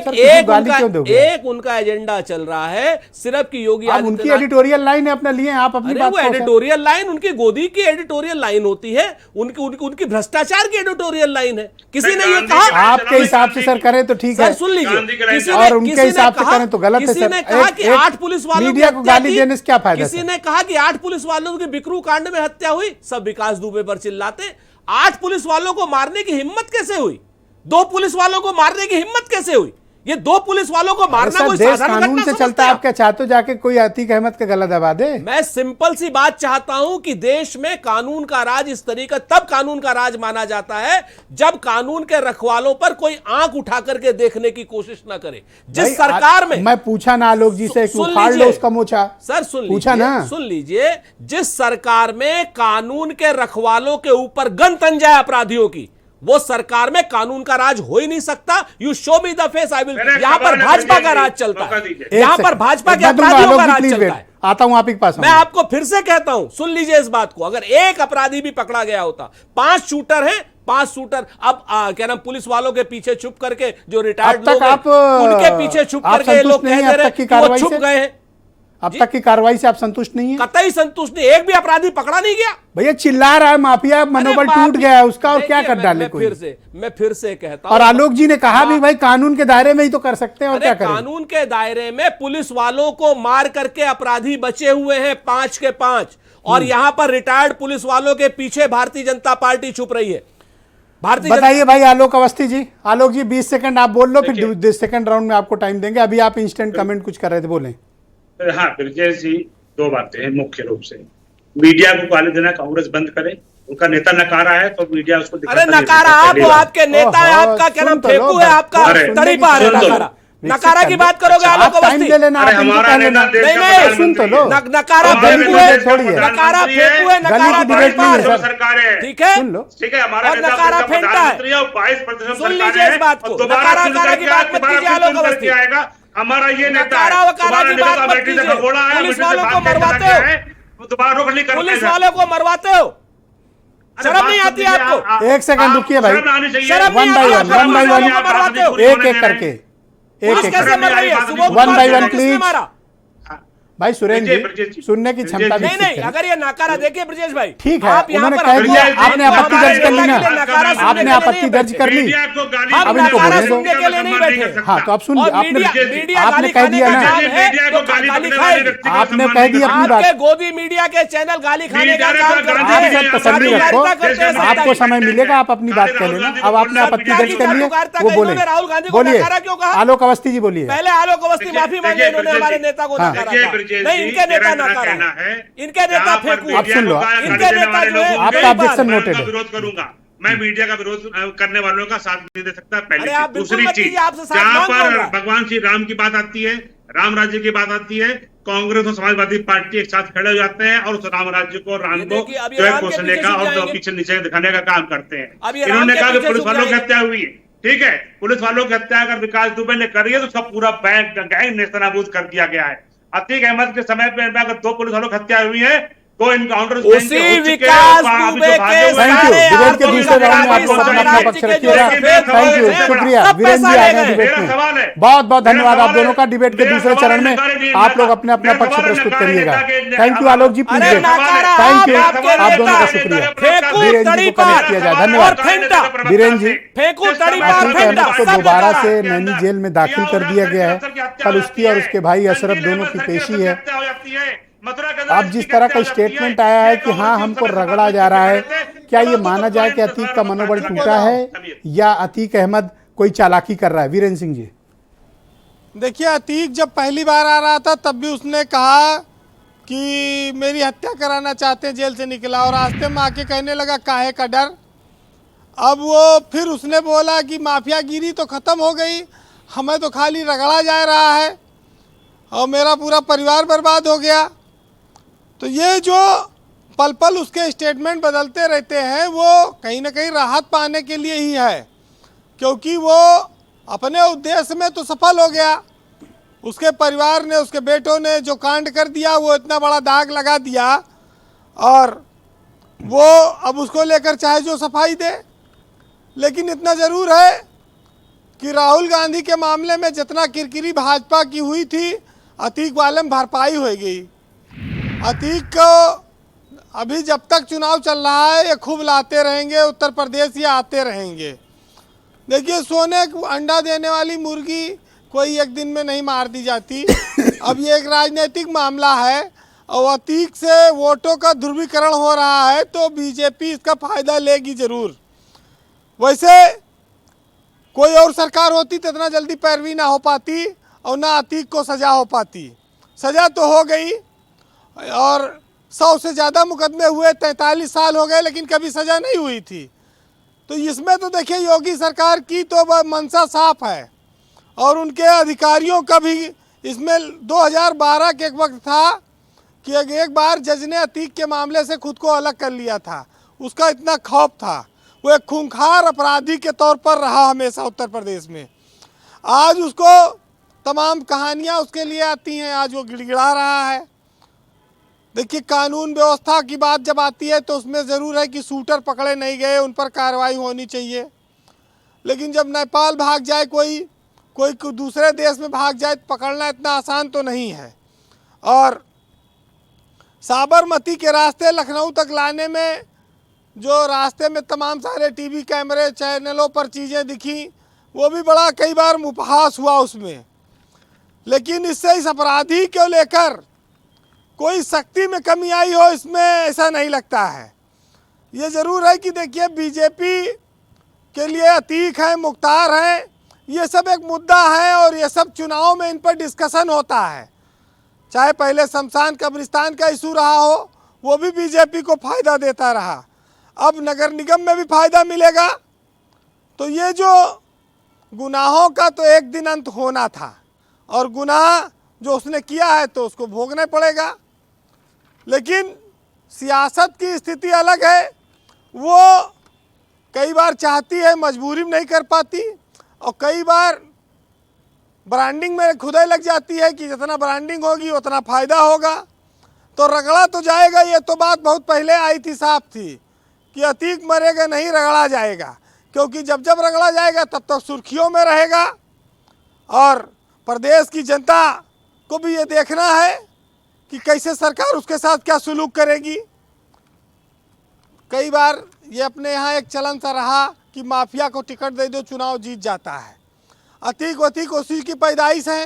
एक उनका एजेंडा चल रहा है सिर्फ कि योगी आदित्यनाथ, उनकी एडिटोरियल लाइन है, अपना लिए आप अपनी बात। वो एडिटोरियल लाइन उनकी गोदी की एडिटोरियल लाइन होती है, उनकी भ्रष्टाचार की एडिटोरियल लाइन है। किसी ने ये कहा आपके हिसाब से सर करें तो ठीक है, सुन लीजिए, और उनके हिसाब से करें तो गलत है। किसी ने कहा कि 8 पुलिस वालों मीडिया को गाली देने से क्या फायदा? किसी ने कहा कि 8 पुलिस वालों की बिकरू कांड में हत्या हुई, सब विकास दुबे पर चिल्लाते। 8 पुलिस वालों को मारने की हिम्मत कैसे हुई? 2 पुलिस वालों को मारने की हिम्मत कैसे हुई? ये 2 पुलिस वालों को मारना कोई साधारण कानून से चलता है। आप क्या चाहते हो जाके कोई अतीक अहमद का गला दबा दे? मैं सिंपल सी बात चाहता हूं कि देश में कानून का राज इस तरीका तब कानून का राज माना जाता है जब कानून के रखवालों पर कोई आंख उठा करके देखने की कोशिश ना करे। जिस सरकार में मैं पूछा ना आलोक जी से कि उखाड़ लो उसका मोचा, सर सुन पूछा ना, सुन लीजिए, जिस सरकार में कानून के रखवालों के ऊपर गन तन जाए अपराधियों की, वो सरकार में कानून का राज हो ही नहीं सकता। You show me the face, I will. यहां पर भाजपा का राज चलता है, यहां पर भाजपा के अपराधियों का राज चलता है। आता हूं आप ही के पास। मैं आपको फिर से कहता हूं, सुन लीजिए इस बात को, अगर एक अपराधी भी पकड़ा गया होता, 5 शूटर हैं, 5 शूटर, अब क्या नाम, पुलिस वालों के पीछे छुप करके जो रिटायर्ड लोग हैं उनके पीछे छुप करके लोग कह रहे हैं कि वो छुप गए हैं। अब तक की कार्रवाई से आप संतुष्ट नहीं है? कतई संतुष्ट नहीं, एक भी अपराधी पकड़ा नहीं गया। भैया चिल्ला रहा है माफिया, मनोबल टूट गया है उसका, और क्या कर डाले कोई? मैं फिर से कहता हूं, और आलोक जी ने कहा भी भाई कानून के दायरे में ही तो कर सकते हैं, और क्या करें? कानून के दायरे में पुलिस वालों को मार करके अपराधी बचे हुए हैं 5 के 5, और यहां पर रिटायर्ड पुलिस वालों के पीछे भारतीय जनता पार्टी छुप रही है। बताइए भाई आलोक अवस्थी जी। आलोक जी 20 सेकंड आप बोल लो, फिर 2 सेकंड राउंड में आपको टाइम देंगे। अभी आप इंस्टेंट कमेंट कुछ कर रहे थे, बोलें। हाँ, ब्रजेश जी, दो बातें हैं मुख्य रूप से। मीडिया को गाली देना कांग्रेस बंद करे, उनका नेता नकारा है तो मीडिया उसको अरे दिखाता नहीं नकारा है, आप पहली हो, बात। आपके नेता है, ओहो, आपका क्या नाम सुन तो लो, फेंकू है, आपका अरे, तड़ीपार है सुन तो लो। नकारा। नकारा की बात करोगे आप आलोक टाइम अवस्थी? ले लेना, अरे आप इनको हमारा कह नेता लेना। देश का नहीं, नहीं, सुन तो प्रधानमंत्री लो। है। नकारा और गली फेंकू की है, डिबेट थोड़ी है। नकारा फेंकू है, गली नकारा की डिबेट नहीं है, तड़ीपार सर। सरकार है, ठीक है, सुन लो। ठीक है, हमारा और नेता नकारा देश का फेंकता है। प्रधानमंत्री है और 22% सुन सरकार लीजिए है, इस बात को। और दोबारा नकारा चुन वकारा करके की बात आप मत दोबारा कीजिए फिर आलोक चुन अवस्थी। करके आएगा। हमारा ये नेता है, नकारा वकारा तुम्हारा की नेता बात तो मत अमेठी से कीजिए। भगोड़ा है, पुलिस अमेठी से वालों को भाग के चला मरवाते गया हो। है, वो दोबारा रोक नहीं करते पुलिस हैं। वालों को मरवाते हो, अरे शर्म बात नहीं सुन आती लीजिए, आपको? एक सेकंड रुकिए भाई। शर्म आनी चाहिए। शर्म नहीं वन बाई आती वन, आपको? वन बाई पुलिस वालों वन, को मरवाते हो। एक एक करके, एक पुलिस एक कैसे करके। मर रही है? सुबोध वन कुमार बाई को वन किसने प्लीज। मारा? भाई सुरेंद्र ब्रजेश जी जी, सुनने की ब्रजेश क्षमता जी। नहीं विकसित नहीं, करें। अगर ये नकारा देखिए ब्रजेश भाई, ठीक है, आप यहाँ उन्होंने पर कह हमको- दिया, हमको आपने आपत्ति हमारे दर्ज कर ली नेता ना। के लिए नकारा सुनने आपने के लिए आपत्ति नहीं दर्ज बैठे। कर ली। मीडिया को गाली हम अब इनको नकारा बोलने दो। सुनने के लिए नहीं सम्मान बैठे। कर सकता। हाँ, तो आप सुन और आपने मीडिया आपने गाली कह खाने दिया का ना। काम है, मीडिया तो को गाली गाली देने वाले खाएगी। व्यक्ति को आपने सम्मान कह नहीं दी करता। अपनी बात। आपके गोदी मीडिया के चैनल गाली खाने का मीडिया काम ने करते गाली हैं। दी है, तसल्ली रखो। चाटुकारिता करते हैं आप- आपको सत्ताईस। समय मिलेगा, आप अपनी बात कह लेना। अब आपने आपत्ति दर्ज कर ली है, वो बोले। राहुल गांधी को बोलिए, नकारा क्यों कहा? आलोक अवस्थी जी बोलिए। पहले आलोक अवस्थी माफी मांगे, इन्होंने हमारे नेता को हाँ। नकारा देखिए कहा। ब्रजेश नहीं, जी, इनके नेता मेरा इतना नकारा कहना है, है, इनके नेता जहाँ पर फेंकू। आप सुन लो, मीडिया इनके को गाली नेता देने जो वाले है, लोग आपका होंगे, ऑब्जेक्शन मैं नोटेड उनका है। विरोध करूंगा। मैं मीडिया का विरोध करने वालों का साथ नहीं दे सकता। पहली अरे चीज। आप बिल्कुल दूसरी मत चीज, कीजिए, आपसे साथ जहाँ मांग कौन पर रहा है? भगवान श्री राम की बात आती है, राम राज्य की बात आती है, कांग्रेस और समाजवादी पार्टी एक साथ खड़े हो जाते हैं और उस राम राज्य को, राम ये को देखिए, अब ये जो है राम के कोसने पीछे का छुप और जो जाएंगे। पीछे नीचे दिखाने का काम करते हैं। अब ये राम इन्होंने के कहा कि पीछे पुलिस छुप वालों की जाएंगे। हत्या हुई है, ठीक है, पुलिस वालों की हत्या अगर विकास दुबे ने करी है तो उसका पूरा गैंग नेस्तनाबूद कर दिया गया है। अतीक अहमद के समय पे अगर 2 पुलिस वालों की हत्या हुई है, 2 इनकाउंटर उसी विकास दुबे के थैंक यू। डिबेट के दूसरे राउंड में आप लोग अपना अपना पक्ष रखिएगा। थैंक यू, शुक्रिया। वीरेंद्र जी आ गए डिबेट में। बहुत बहुत धन्यवाद आप दोनों का। डिबेट के दूसरे चरण में आप लोग अपने अपना पक्ष प्रस्तुत करिएगा। Thank you Alok ji, please. अरे नकारा थैंक यू, आपके आप दोनों का नेता। शुक्रिया। फेंकू वीरेंद्र जी को कनेक्ट किया जाए, धन्यवाद। और फेंटा। वीरेंद्र जी, फेंकू तड़ी आतिक पार फेंटा। अहमद को सब दोबारा नकारा। से नैनी जेल में दाखिल कर दिया गया है। कल उसकी और उसके भाई अशरफ दोनों की पेशी है। अब जिस तरह का स्टेटमेंट आया है कि हाँ हमको रगड़ा जा रहा है, क्या ये माना जाए कि अतीक का मनोबल टूटा है या अतीक अहमद कोई चालाकी कर रहा है? वीरेंद्र सिंह जी, देखिए, अतीक जब पहली बार आ रहा था तब भी उसने कहा कि मेरी हत्या कराना चाहते हैं, जेल से निकला और रास्ते में आके कहने लगा काहे का डर। अब वो फिर उसने बोला कि माफियागिरी तो ख़त्म हो गई, हमें तो खाली रगड़ा जा रहा है और मेरा पूरा परिवार बर्बाद हो गया। तो ये जो पल पल उसके स्टेटमेंट बदलते रहते हैं वो कहीं ना कहीं राहत पाने के लिए ही है, क्योंकि वो अपने उद्देश्य में तो सफल हो गया। उसके परिवार ने, उसके बेटों ने जो कांड कर दिया वो इतना बड़ा दाग लगा दिया और वो अब उसको लेकर चाहे जो सफाई दे। लेकिन इतना ज़रूर है कि राहुल गांधी के मामले में जितना किरकिरी भाजपा की हुई थी, अतीक वाले में भरपाई हो गई। अतीक को अभी जब तक चुनाव चल रहा है ये खूब लाते रहेंगे, उत्तर प्रदेश ये आते रहेंगे। देखिए, सोने को अंडा देने वाली मुर्गी कोई एक दिन में नहीं मार दी जाती। अब ये एक राजनीतिक मामला है और अतीक से वोटों का ध्रुवीकरण हो रहा है तो बीजेपी इसका फायदा लेगी ज़रूर। वैसे कोई और सरकार होती तो इतना जल्दी पैरवी ना हो पाती और ना अतीक को सज़ा हो पाती। सज़ा तो हो गई और 100 से ज़्यादा मुकदमे हुए, 43 साल हो गए, लेकिन कभी सज़ा नहीं हुई थी। तो इसमें तो देखिए योगी सरकार की तो मंशा साफ है और उनके अधिकारियों का भी। इसमें 2012 के एक वक्त था कि एक बार जज ने अतीक के मामले से खुद को अलग कर लिया था। उसका इतना खौफ था, वो एक खूंखार अपराधी के तौर पर रहा हमेशा उत्तर प्रदेश में। आज उसको तमाम कहानियाँ उसके लिए आती हैं, आज वो गिड़गिड़ा रहा है। देखिए, कानून व्यवस्था की बात जब आती है तो उसमें ज़रूर है कि शूटर पकड़े नहीं गए, उन पर कार्रवाई होनी चाहिए। लेकिन जब नेपाल भाग जाए कोई दूसरे देश में भाग जाए तो पकड़ना इतना आसान तो नहीं है। और साबरमती के रास्ते लखनऊ तक लाने में जो रास्ते में तमाम सारे टीवी कैमरे चैनलों पर चीज़ें दिखी, वो भी बड़ा कई बार उपहास हुआ उसमें। लेकिन इससे इस अपराधी को लेकर कोई शक्ति में कमी आई हो, इसमें ऐसा नहीं लगता है। ये ज़रूर है कि देखिए, बीजेपी के लिए अतीक है, मुख्तार हैं, ये सब एक मुद्दा है और ये सब चुनाव में इन पर डिस्कशन होता है। चाहे पहले शमशान कब्रिस्तान का इशू रहा हो, वो भी बीजेपी को फायदा देता रहा। अब नगर निगम में भी फायदा मिलेगा। तो ये जो गुनाहों का तो एक दिन अंत होना था, और गुनाह जो उसने किया है तो उसको भोगना पड़ेगा। लेकिन सियासत की स्थिति अलग है, वो कई बार चाहती है, मजबूरी में नहीं कर पाती, और कई बार ब्रांडिंग में खुदाई लग जाती है कि जितना ब्रांडिंग होगी उतना फ़ायदा होगा। तो रगड़ा तो जाएगा, ये तो बात बहुत पहले आई थी, साफ थी कि अतीक मरेगा नहीं, रगड़ा जाएगा। क्योंकि जब जब रगड़ा जाएगा तब तक सुर्खियों में रहेगा, और प्रदेश की जनता को भी ये देखना है कि कैसे सरकार उसके साथ क्या सुलूक करेगी। कई बार ये अपने यहाँ एक चलन सा रहा कि माफिया को टिकट दे दो चुनाव जीत जाता है। अतीक वतीक उसी की पैदाइश है,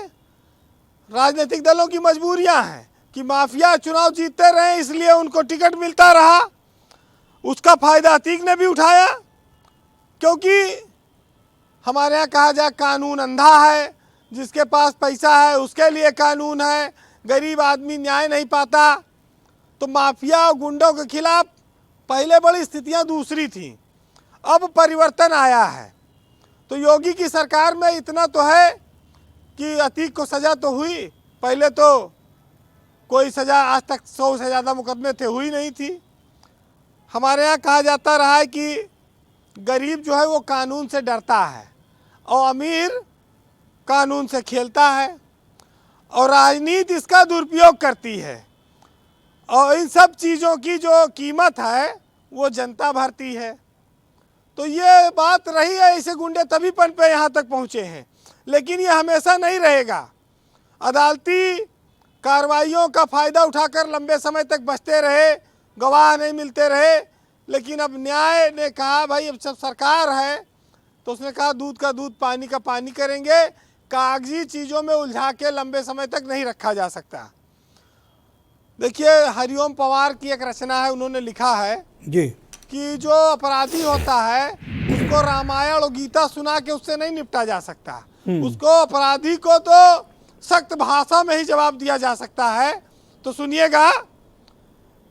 राजनीतिक दलों की मजबूरियां हैं कि माफिया चुनाव जीतते रहे, इसलिए उनको टिकट मिलता रहा। उसका फायदा अतीक ने भी उठाया, क्योंकि हमारे यहाँ कहा जाए कानून अंधा है, जिसके पास पैसा है उसके लिए कानून है, गरीब आदमी न्याय नहीं पाता। तो माफिया और गुंडों के खिलाफ पहले बड़ी स्थितियां दूसरी थीं, अब परिवर्तन आया है। तो योगी की सरकार में इतना तो है कि अतीक को सज़ा तो हुई, पहले तो कोई सज़ा आज तक 100 से ज़्यादा मुकदमे थे, हुई नहीं थी। हमारे यहाँ कहा जाता रहा है कि गरीब जो है वो कानून से डरता है, और अमीर कानून से खेलता है, और राजनीति इसका दुरुपयोग करती है। और इन सब चीज़ों की जो कीमत है वो जनता भरती है। तो ये बात रही है, ऐसे गुंडे तभी पन पे यहाँ तक पहुँचे हैं। लेकिन ये हमेशा नहीं रहेगा। अदालती कार्रवाइयों का फ़ायदा उठाकर लंबे समय तक बचते रहे, गवाह नहीं मिलते रहे। लेकिन अब न्याय ने कहा भाई अब सब सरकार है, तो उसने कहा दूध का दूध पानी का पानी करेंगे। कागजी चीज़ों में उलझा के लंबे समय तक नहीं रखा जा सकता। देखिए हरिओम पवार की एक रचना है, उन्होंने लिखा है जी कि जो अपराधी होता है उसको रामायण और गीता सुना के उससे नहीं निपटा जा सकता। उसको, अपराधी को तो सख्त भाषा में ही जवाब दिया जा सकता है। तो सुनिएगा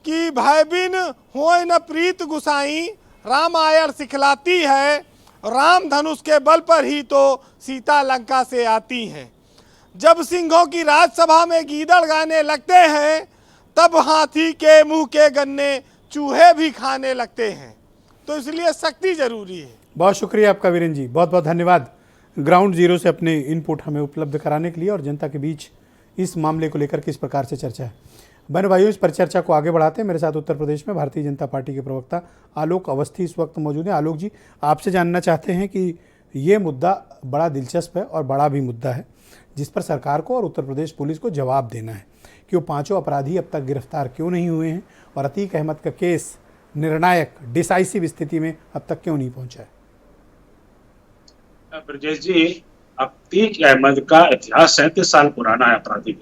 कि भय बिन होय न प्रीत गुसाई, रामायण सिखलाती है, राम धनुष के बल पर ही तो सीता लंका से आती हैं। जब सिंहों की राजसभा में गीदड़ गाने लगते हैं, तब हाथी के मुंह के गन्ने चूहे भी खाने लगते हैं। तो इसलिए सख्ती जरूरी है। बहुत शुक्रिया आपका वीरेंद्र जी, बहुत बहुत धन्यवाद ग्राउंड जीरो से अपने इनपुट हमें उपलब्ध कराने के लिए, और जनता के बीच इस मामले को लेकर किस प्रकार से चर्चा है। बहन भाइयों, इस परिचर्चा को आगे बढ़ाते हैं। मेरे साथ उत्तर प्रदेश में भारतीय जनता पार्टी के प्रवक्ता आलोक अवस्थी इस वक्त मौजूद हैं। आलोक जी, आपसे जानना चाहते हैं कि ये मुद्दा बड़ा दिलचस्प है और बड़ा भी मुद्दा है, जिस पर सरकार को और उत्तर प्रदेश पुलिस को जवाब देना है कि वो पांचों अपराधी अब तक गिरफ्तार क्यों नहीं हुए हैं, और अतीक अहमद का केस निर्णायक डिसाइसिव स्थिति में अब तक क्यों नहीं पहुंचा है। ब्रजेश जी, अतीक अहमद का इतिहास 37 साल पुराना है। अपराधी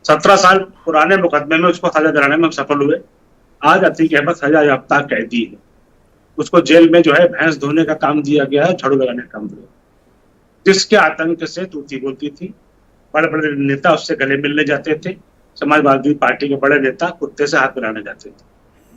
17 साल पुराने मुकदमे में उसको सजा दिलाने में सफल हुए। आज अतीक अहमद सजा याफ्ता कैदी है। उसको जेल में जो है भैंस धोने का काम दिया गया है, झाड़ू लगाने का काम दिया, जिसके आतंक से तूती बोलती थी। बड़े बड़े नेता उससे गले मिलने जाते थे। समाजवादी पार्टी के बड़े नेता कुत्ते से हाथ मिलाने जाते थे।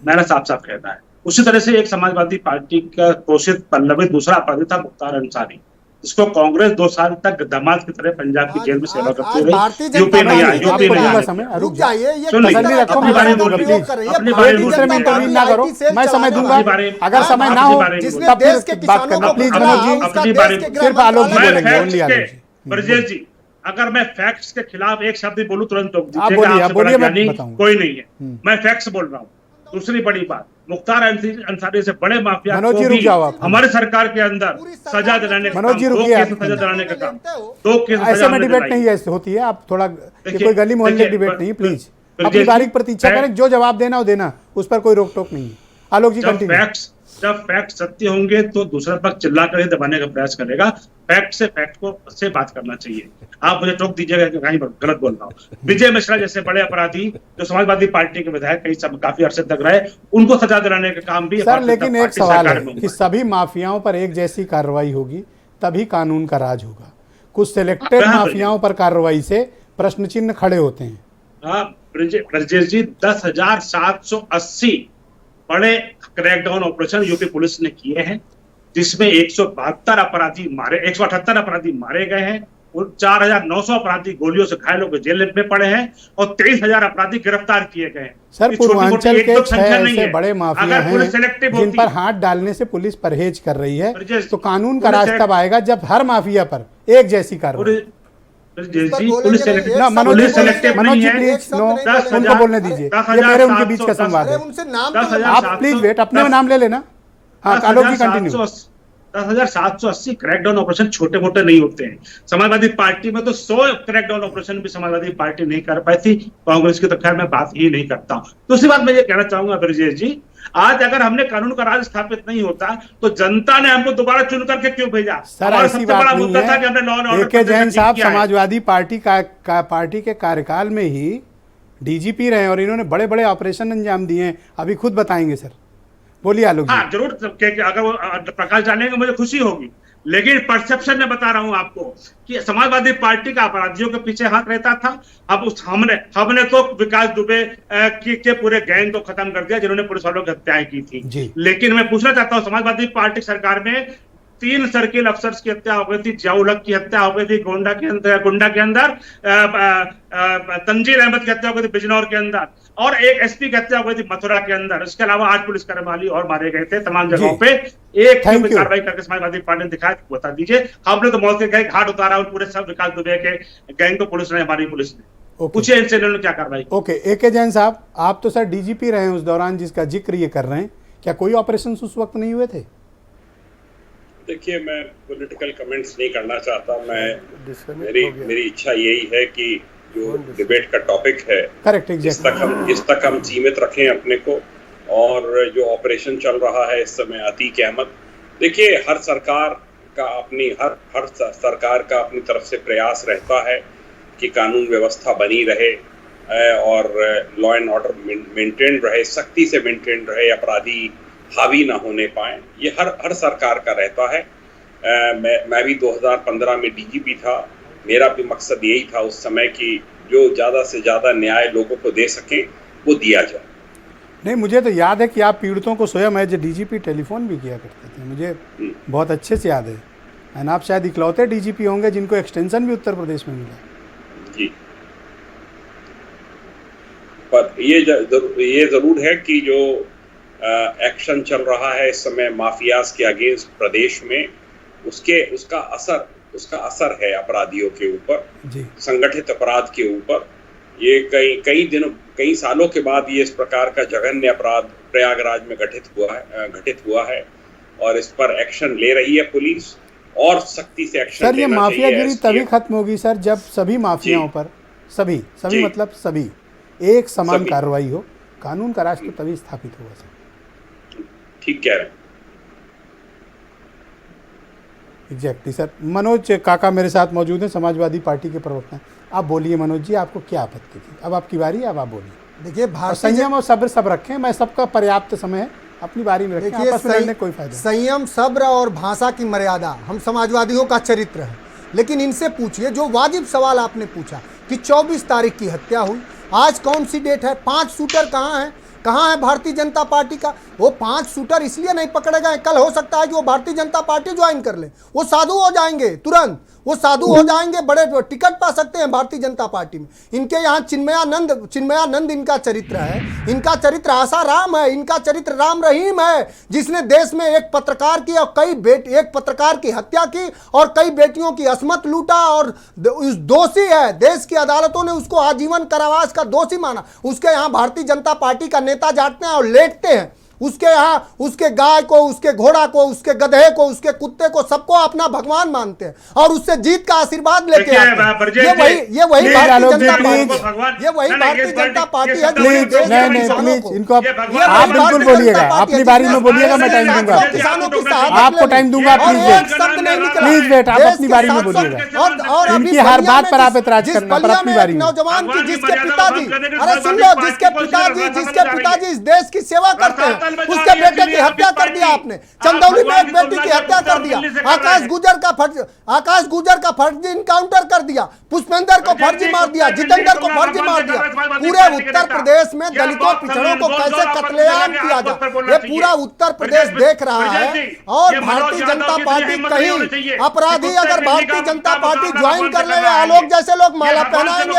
मैंने साफ साफ कहना है। उसी तरह से एक समाजवादी पार्टी का पोषित पल्लवित दूसरा अपराधी था मुख्तार अंसारी, जिसको कांग्रेस 2 साल तक दामाद की तरह पंजाब की जेल में सेवा करते रहे। यूपी नहीं आया, यूपी नहीं आया। रुक जाइए, ये तसल्ली रखो, मैं समय दूंगा प्लीज। दूसरे में इंटरव्यू ना करो, मैं समय दूंगा। अगर समय ना हो तब फिर बात करना प्लीज। मनोज जी, सिर्फ आलोक जी बोलेंगे, ओनली आलोक जी। ब्रजेश जी, अगर मैं फैक्ट्स के खिलाफ एक शब्द भी बोलूं तुरंत टोक आप बोलिए, मैं बताऊंगा। कोई नहीं है, मैं फैक्ट्स बोल रहा हूँ। दूसरी बड़ी बात, मुख्तार अंसारी से बड़े माफिया मनोज जी रुक जाओ आप। हमारे सरकार के अंदर सजा दिलाने का मनोज जी काम, रुकिए, 2 केस सजा दिलाने का काम, 2 केस ऐसे में डिबेट नहीं ऐसे होती है। आप थोड़ा, कोई गली मोहल्ले डिबेट नहीं, प्लीज अपनी बारीक प्रतीक्षा करें। जो जवाब देना हो देना, उस पर कोई रोक टोक नहीं है। आलोक जी कंटिन्यू। जब फैक्ट सत्य होंगे तो दूसरा पक्ष चिल्ला कर ही दबाने का प्रयास करेगा। फैक्ट को से बात करना चाहिए। आप मुझे टोक दीजिएगा कि कहीं गलत बोल रहा हूँ। विजय मिश्रा जैसे बड़े अपराधी जो समाजवादी पार्टी के विधायक कई सब काफी अरसे तक रहे, उनको सजा दिलाने का काम भी सर, लेकिन एक सवाल है कि सभी माफियाओं पर एक जैसी कार्रवाई होगी तभी कानून का राज होगा। कुछ सिलेक्टेड माफियाओं पर कार्रवाई से प्रश्न चिन्ह खड़े होते हैं। ब्रजेश जी 10,780 बड़े क्रैकडाउन ऑपरेशन यूपी पुलिस ने किए हैं, जिसमें 172 अपराधी मारे 178 अपराधी मारे गए हैं और 4,900 अपराधी गोलियों से घायल होकर जेल में पड़े हैं और 23,000 अपराधी गिरफ्तार किए गए हैं। सर, पूर्वांचल के 6 ऐसे बड़े माफिया हैं जिन पर हाथ डालने से पुलिस परहेज कर रही है, तो कानून का राज तब आएगा जब हर माफिया पर एक जैसी कार्रवाई। पुलिस मनोज जी प्लीज नो, उनको बोलने दीजिए, ये मेरे उनके बीच का संवाद है। आप प्लीज वेट, अपने नाम ले लेना। हाँ, आलोक जी कंटिन्यू। 10,780 क्रैकडाउन ऑपरेशन छोटे मोटे नहीं होते हैं। समाजवादी पार्टी में तो 100 क्रैकडाउन ऑपरेशन भी समाजवादी पार्टी नहीं कर पाई थी, कांग्रेस की तो खैर मैं बात ही नहीं करता हूं। दूसरी बात मैं ये कहना चाहूंगा ब्रजेश जी, आज अगर हमने कानून का राज स्थापित नहीं होता तो जनता ने हमको दोबारा चुन करके क्यों भेजा? सर, ऐसी बात नहीं है। ए.के. जैन साहब समाजवादी पार्टी के कार्यकाल में ही डीजीपी रहे और इन्होंने बड़े बड़े ऑपरेशन अंजाम दिए हैं, अभी खुद बताएंगे सर। बोलिए आलोक जी। हाँ जरूर, अगर वो प्रकाश डालेंगे मुझे खुशी होगी, लेकिन परसेप्शन में बता रहा हूं आपको कि समाजवादी पार्टी का अपराधियों के पीछे हाथ रहता था। अब हमने तो विकास दुबे के पूरे गैंग को खत्म कर दिया जिन्होंने पुलिस वालों की हत्याएं की थी। लेकिन मैं पूछना चाहता हूं, समाजवादी पार्टी सरकार में 3 सर्किल अफसर्स की हत्या हो गई थी, जियाउल हक की हत्या हो गई थी गोंडा के अंदर, तंजील अहमद की हत्या हो गई थी बिजनौर के अंदर, और एक एसपी की हत्या हो गई थी मथुरा के अंदर। इसके अलावा 8 पुलिस कर्मचारी और मारे गए थे तमाम जगहों पे। एक कार्रवाई करके समाजवादी पार्टी ने दिखाया, बता दीजिए। हमने तो मौत के घाट उतारा और पूरे सब विकास दुबे के गैंग को पुलिस ने, हमारी पुलिस ने। पूछिए इनसे इन्होंने क्या कार्रवाई। Okay, A K. जैन साहब, आप तो सर डीजीपी रहे हैं उस दौरान जिसका जिक्र ये कर रहे हैं, क्या कोई ऑपरेशन उस वक्त नहीं हुए थे? देखिए, मैं पॉलिटिकल कमेंट्स नहीं करना चाहता। मेरी इच्छा यही है कि जो डिबेट का टॉपिक है, करेक्ट, इस तक हम सीमित रखें अपने को। और जो ऑपरेशन चल रहा है इस समय अतीक अहमद, देखिए हर सरकार का अपनी तरफ से प्रयास रहता है कि कानून व्यवस्था बनी रहे और लॉ एंड ऑर्डर मेंटेन रहे, सख्ती से मेंटेन रहे, अपराधी हावी ना होने पाए। ये हर सरकार का रहता है। मैं भी 2015 में डीजीपी था। मेरा भी मकसद यही था उस समय कि जो ज़्यादा से ज़्यादा न्याय लोगों को दे सके वो दिया जाए। नहीं, मुझे तो याद है कि आप पीड़ितों को स्वयं एज डीजीपी टेलीफोन भी किया करते थे, मुझे बहुत अच्छे से याद है। एंड आप शायद इकलौते डीजीपी होंगे जिनको एक्सटेंशन भी उत्तर प्रदेश में मिला। जी, पर ये ज़रूर है कि जो एक्शन चल रहा है इस समय माफियाज के अगेंस्ट प्रदेश में, उसका असर है अपराधियों के ऊपर, संगठित अपराध के ऊपर। ये कई सालों के बाद ये इस प्रकार का जघन्य अपराध प्रयागराज में घटित हुआ है और इस पर एक्शन ले रही है पुलिस और सख्ती से एक्शन। सर, ये माफियागिरी तभी खत्म होगी सर जब सभी माफियाओं पर सभी मतलब सभी एक समान कार्रवाई हो, कानून का राज तो तभी स्थापित होगा सर। ठीक कह रहे हैं। Exactly sir. मनोज काका मेरे साथ मौजूद हैं, समाजवादी पार्टी के प्रवक्ता हैं। आप बोलिए मनोज जी, आपको क्या आपत्ति थी? अब आपकी बारी है, अब आप बोलिए। देखिए, संयम और सब्र सब रखें, मैं सबका पर्याप्त समय है, अपनी बारी में रखें, आपस में लड़ने कोई फायदा। संयम, सब्र और भाषा की मर्यादा हम समाजवादियों का चरित्र है। लेकिन इनसे पूछिए, जो वाजिब सवाल आपने पूछा कि 24 तारीख की हत्या हुई, आज कौन सी डेट है? 5 शूटर कहाँ हैं? कहाँ है भारतीय जनता पार्टी का? वो 5 शूटर इसलिए नहीं पकड़े गए, कल हो सकता है कि वो भारतीय जनता पार्टी ज्वाइन कर ले, वो साधु हो जाएंगे, तुरंत वो साधु हो जाएंगे, बड़े टिकट पा सकते हैं भारतीय जनता पार्टी में। इनके यहाँ चिन्मयानंद इनका चरित्र है, इनका चरित्र आसाराम है, इनका चरित्र राम रहीम है, जिसने देश में एक पत्रकार की और एक पत्रकार की हत्या की और कई बेटियों की असमत लूटा और दोषी है। देश की अदालतों ने उसको आजीवन कारावास का दोषी माना। उसके यहाँ भारतीय जनता पार्टी का नेता जाते हैं और लेटते हैं। उसके यहाँ उसके गाय को, उसके घोड़ा को, उसके गधे को, उसके कुत्ते को, सबको अपना भगवान मानते हैं और उससे जीत का आशीर्वाद लेके आते हैं। ये वही भारतीय जनता पार्टी है। इनको आप बिल्कुल बोलिएगा, अपनी बारी में बोलिएगा, मैं टाइम दूंगा आपको, टाइम दूंगा। प्लीज वेट, आप अपनी बारी में बोलिएगा। इनकी हर बात पर आप एतराज करना, पर अपनी बारी में। नौजवान की जिसके पिताजी, अरे सुन लो, जिसके पिताजी इस देश की सेवा करते हैं, उसके बेटे की हत्या कर दिया आपने, चंदौली में एक बेटी की हत्या कर दिया, आकाश गुजर का फर्जी इनकाउंटर कर दिया, पुष्पेंद्र को फर्जी मार दिया, जितेंद्र को फर्जी मार दिया। पूरे उत्तर प्रदेश में दलितों पिछड़ों को कैसे कत्लेआम किया जाए, ये पूरा उत्तर प्रदेश देख रहा है। और भारतीय जनता पार्टी कहीं अपराधी अगर भारतीय जनता पार्टी ज्वाइन कर ले, आलोक जैसे लोग माला पहनाएंगे,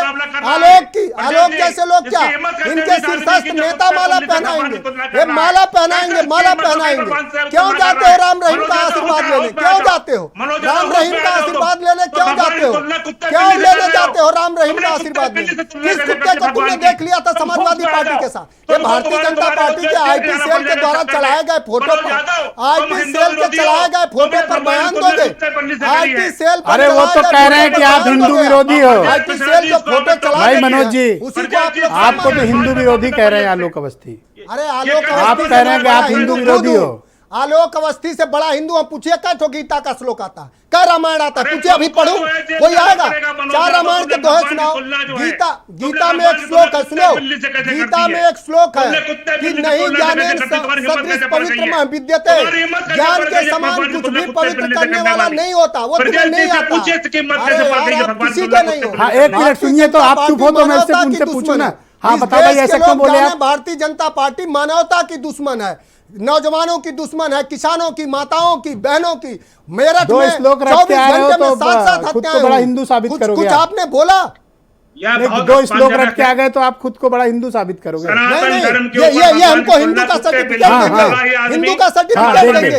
आलोक जैसे लोग क्या इनके शीर्षस्थ नेता माला पहनाएंगे, ये माला पहनाएंगे, माला पहनाएंगे। क्यों जाते हो राम रहीम का आशीर्वाद लेने, क्यों जाते हो राम रहीम का आशीर्वाद लेने, क्यों जाते हो, क्यों लेने जाते हो राम रहीम का आशीर्वाद लेने? किस कुत्ते को तुमने देख लिया था समाजवादी पार्टी के साथ? ये भारतीय जनता पार्टी के आईटी सेल के द्वारा चलाए गए फोटो पर, आईटी सेल के चलाए गए फोटो पर बयान दोगे? आईटी सेल पर अरे वो तो कह रहे हैं कि आप हिंदू विरोधी हो। आईटी सेल जो फोटो चला भाई मनोज जी, उसी को आप लोग आपको तो हिंदू विरोधी कह रहे हैं आलोक अवस्थी। अरे आलोक आप कह रहे हैं कि आप हिंदू विरोधी हो। आलोक अवस्थी से बड़ा हिंदू हम पूछिए, क्या तो गीता का श्लोक आता है, क्या रामायण आता है, पूछिए, अभी पढ़ू कोई आएगा? 4 रामायण के दोहे सुनाओ। गीता में एक श्लोक है, सुनो, गीता में एक श्लोक है कि नहीं ज्ञानेन सदृश पवित्र विद्यते, ज्ञान के समान कुछ भी पवित्र करने वाला नहीं होता, वो तुम्हें नहीं आता। अरे यार, आप किसी के नहीं हो। हाँ, एक मिनट सुनिए तो आप चुप हो तो मैं उनसे पूछूं ना। हाँ बताओ भाई, ऐसा क्यों बोले आप? भारतीय जनता पार्टी मानवता की दुश्मन है, नौजवानों की दुश्मन है, किसानों की, माताओं की, बहनों की। मेरठ में 24 घंटे में 7-7 खुद को बड़ा हिंदू साबित करोगे। कुछ आपने बोला, दो श्लोक रट के आ गए तो आप खुद को बड़ा हिंदू साबित करोगे। नहीं, ये हमको हिंदू का सर्टिफिकेट देंगे, हिंदू का सर्टिफिकेट देंगे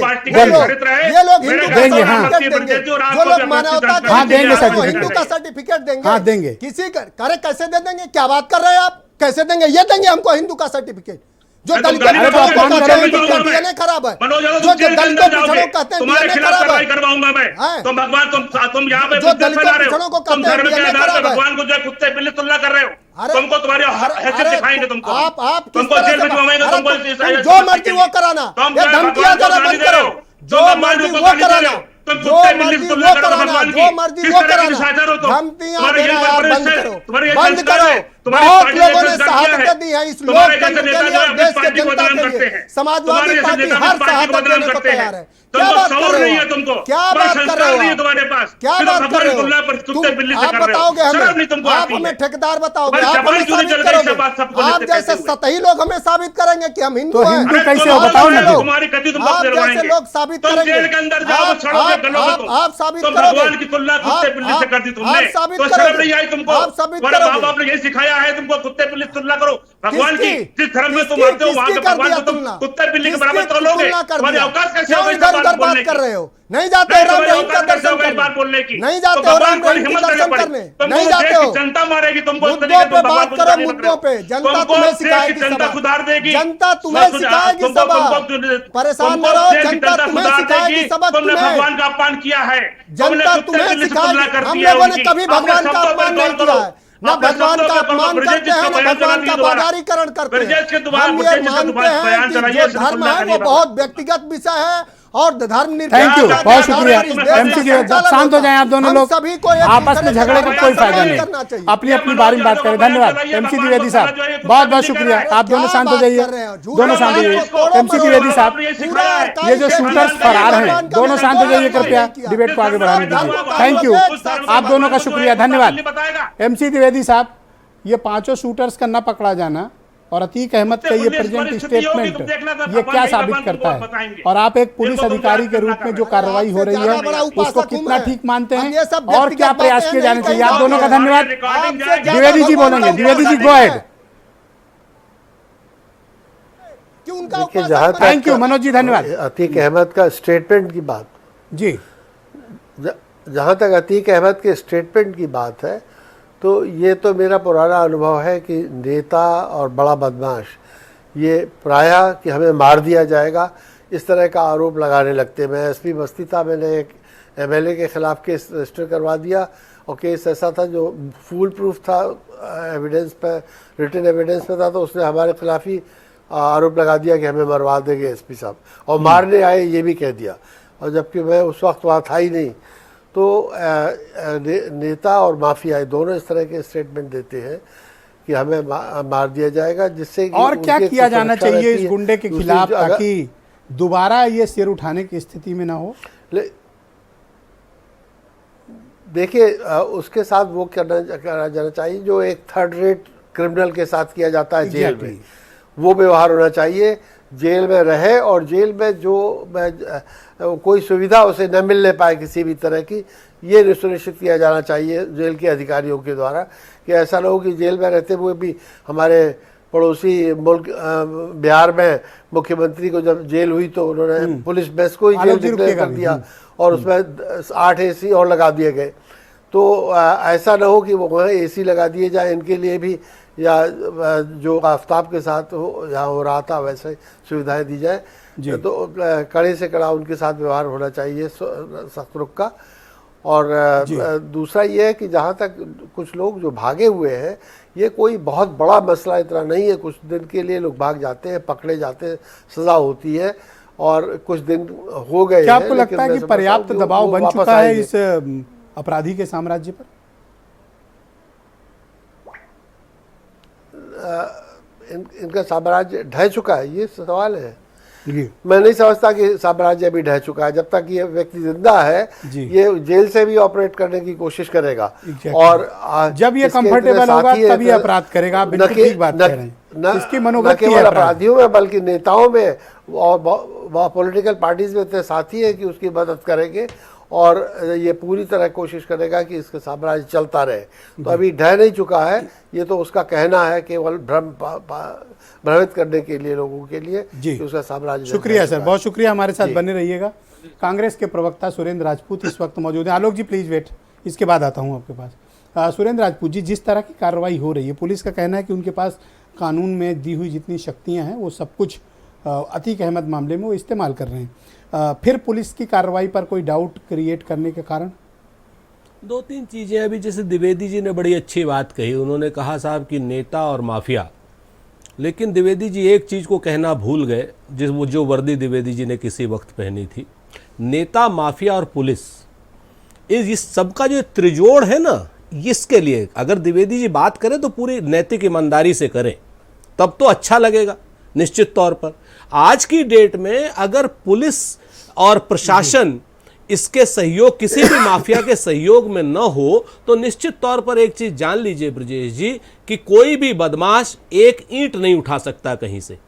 ये लोग, हिंदू का सर्टिफिकेट देंगे, जो लोग मानवता के हिंदू का सर्टिफिकेट देंगे। हाँ देंगे। किसी करे कैसे दे देंगे, क्या बात कर रहे हैं आप, कैसे देंगे? ये देंगे हमको हिंदू का सर्टिफिकेट। जो दलितों पिछड़ों को कहते हैं डीएनए खराब है, जो दलितों पिछड़ों कहते हैं डीएनए खराब है, करवाऊंगा मैं। तुम भगवान, तुम यहाँ पे जो दलितों पिछड़ों को कहते हैं डीएनए खराब है, भगवान को जो कुत्ते बिल्ली तुलना कर रहे हो, तुमको तुम्हारे हैसियत दिखाएंगे, तुमको आप तुमको जेल में भिजवाएंगे, तुमको जो मर्जी वो कराना, ये धमकियां देना बंद करो, जो मर्जी वो कराना, जो मर्जी वो कराना, जो मर्जी वो कराना, धमकियां देना यार बंद करो, बंद करो। बहुत लोगों ने शहादतें दी है इस लोकतंत्र के लिए और देश के जनता के लिए। समाजवादी पार्टी हर शहादत देने को तैयार है। क्या बात कर रहे हो, क्या बात कर रहे हो, तुम्हारे पास क्या बात कर रहे हो? आप बताओगे हमें, आप हमें ठेकेदार बताओगे, आप हमें साबित करोगे? आप जैसे सतही लोग हमें साबित करेंगे कि हम हिंदू हैं, हिंदू कैसे हो बताओ ना। आप जैसे लोग साबित करेंगे, आप साबित करोगे, की तुलना कुत्ते बिल्ली से कर दी तुमने, आप साबित तो करोगे, शर्म नहीं आई तुमको? आप साबित तुम्हारे करोगे। माँ बाप ने यही सिखाया है तुमको, कुत्ते बिल्ली से तुलना करो। भगवान की जिस धर्म में तुम आते हो वहां पे भगवान को तुम कुत्ते बिल्ली के बराबर तोलोगे, तुम्हारे अवकाश कैसे होगा इस बात बोलने की? कर रहे हो, नहीं जाते हो राम रहीम का दर्शन करने, नहीं जाते हो राम रहीम का दर्शन करने, नहीं जाते हो। जनता मारेगी तुमको, मुद्दों पे बात करो, मुद्दों पे। जनता तुम्हें सिखाएगी, जनता सुधार देगी, जनता तुम्हें सिखाएगी सबक। परेशान न रहो, जनता तुम्हें सिखाएगी सबक। तुमने भगवान का अपमान किया है, जनता तुम्हें सिखाएगी। हम लोगों ने कभी भगवान का अपमान नहीं किया है, न भगवान का अपमान करते हैं, न भगवान का बाजारीकरण करते हैं। हम ये मानते हैं कि जो धर्म है वो बहुत व्यक्तिगत विषय है और धर्म थैंक यू, बहुत शुक्रिया। एमसी जी शांत हो जाएं आप दोनों लोग, आपस में झगड़े का कोई फायदा नहीं, अपनी अपनी बारे में बात करें। धन्यवाद एमसी द्विवेदी साहब, बहुत बहुत शुक्रिया। आप दोनों शांत हो जाइए, दोनों शांत हो जाइए। एमसी द्विवेदी साहब, ये जो शूटर्स फरार हैं, दोनों शांत हो जाइए कृपया, डिबेट को आगे बढ़ाने दीजिए। थैंक यू, आप दोनों का शुक्रिया, धन्यवाद। एमसी द्विवेदी साहब, ये 5 शूटर्स का न पकड़ा जाना और अतीक अहमद का ये प्रेजेंट स्टेटमेंट, ये क्या साबित करता है? और आप एक पुलिस अधिकारी के रूप में जो कार्रवाई हो रही है उसको कितना ठीक मानते हैं और क्या प्रयास किए जाने चाहिए? आप दोनों का धन्यवाद। द्विवेदी जी बोलेंगे, द्विवेदी जी गो अहेड। देखिए, जहाँ तक थैंक यू मनोज जी, धन्यवाद। अतीक अहमद का स्टेटमेंट की बात जी, जहाँ तक अतीक अहमद के स्टेटमेंट की बात है, तो ये तो मेरा पुराना अनुभव है कि नेता और बड़ा बदमाश ये प्रायः कि हमें मार दिया जाएगा इस तरह का आरोप लगाने लगते हैं। मैं एसपी बस्ती था, मैंने एक एमएलए के ख़िलाफ़ केस रजिस्टर करवा दिया और केस ऐसा था जो फुल प्रूफ था, एविडेंस पर, रिटन एविडेंस पे था, तो उसने हमारे खिलाफ ही आरोप लगा दिया कि हमें मरवा देंगे एसपी साहब, और मारने आए ये भी कह दिया, और जबकि मैं उस वक्त वहाँ था ही नहीं। तो नेता और माफिया दोनों इस तरह के स्टेटमेंट देते हैं कि हमें मार दिया जाएगा, जिससे और क्या उनकी किया जाना सुरक्षा चाहिए रहती इस है। गुंडे के दूसरी खिलाफ जो अगर- ताकि दोबारा ये सिर उठाने की स्थिति में ना हो? देखिए, उसके साथ वो करा जाना चाहिए जो एक थर्ड रेट क्रिमिनल के साथ किया जाता है जेल में, वो व्यवहार होना चाहिए। जेल में रहे और जेल में जो कोई सुविधा उसे न मिलने पाए किसी भी तरह की, ये सुनिश्चित किया जाना चाहिए जेल के अधिकारियों के द्वारा, कि ऐसा ना हो कि जेल में रहते हुए भी हमारे पड़ोसी मुल्क बिहार में मुख्यमंत्री को जब जेल हुई तो उन्होंने पुलिस बेस को ही जेल डिक्लेयर कर दिया और उसमें 8 AC और लगा दिए गए। तो ऐसा ना हो कि वो वहाँ AC लगा दिए जाए इनके लिए भी, या जो आफ्ताब के साथ यहाँ हो रहा था वैसे सुविधाएं दी जाए। तो कड़े से कड़ा उनके साथ व्यवहार होना चाहिए सख्त रुख का। और दूसरा ये है कि जहाँ तक कुछ लोग जो भागे हुए हैं, ये कोई बहुत बड़ा मसला इतना नहीं है। कुछ दिन के लिए लोग भाग जाते हैं, पकड़े जाते हैं, सज़ा होती है और कुछ दिन हो गए। क्या आपको लगता है कि पर्याप्त दबाव बन चुका है इस अपराधी के साम्राज्य पर? इनका साम्राज्य ढह चुका है, ये सवाल है। मैं नहीं समझता कि साम्राज्य अभी ढह चुका है। जब तक ये व्यक्ति जिंदा है, ये जेल से भी ऑपरेट करने की कोशिश करेगा। और जब ये कंफर्टेबल होगा तब ये अपराध करेगा। बिल्कुल ठीक बात कह रहे हैं। इसकी मनोगत न केवल अपराधियों में बल्कि नेताओं में और पॉलिटिकल पार्टीज में इतने साथी है कि उसकी मदद करेंगे और ये पूरी तरह कोशिश करेगा कि इसका साम्राज्य चलता रहे। तो अभी ढह नहीं चुका है, ये तो उसका कहना है, केवल भ्रमित करने के लिए लोगों के लिए कि उसका साम्राज्य। शुक्रिया सर, बहुत शुक्रिया, हमारे साथ बने रहिएगा। कांग्रेस के प्रवक्ता सुरेंद्र राजपूत इस वक्त मौजूद हैं। आलोक जी प्लीज वेट, इसके बाद आता हूँ आपके पास। सुरेंद्र राजपूत जी, जिस तरह की कार्रवाई हो रही है, पुलिस का कहना है कि उनके पास कानून में दी हुई जितनी शक्तियाँ हैं वो सब कुछ अतीक अहमद मामले में वो इस्तेमाल कर रहे हैं। फिर पुलिस की कार्रवाई पर कोई डाउट क्रिएट करने के कारण? 2-3 चीज़ें अभी, जैसे द्विवेदी जी ने बड़ी अच्छी बात कही। उन्होंने कहा साहब कि नेता और माफिया, लेकिन द्विवेदी जी एक चीज़ को कहना भूल गए, जो वर्दी द्विवेदी जी ने किसी वक्त पहनी थी। नेता, माफिया और पुलिस, इस सबका जो त्रिजोड़ है ना, इसके लिए अगर द्विवेदी जी बात करें तो पूरी नैतिक ईमानदारी से करें, तब तो अच्छा लगेगा निश्चित तौर पर। आज की डेट में अगर पुलिस और प्रशासन इसके सहयोग, किसी भी माफिया के सहयोग में न हो, तो निश्चित तौर पर एक चीज जान लीजिए ब्रजेश जी, कि कोई भी बदमाश एक ईंट नहीं उठा सकता कहीं से।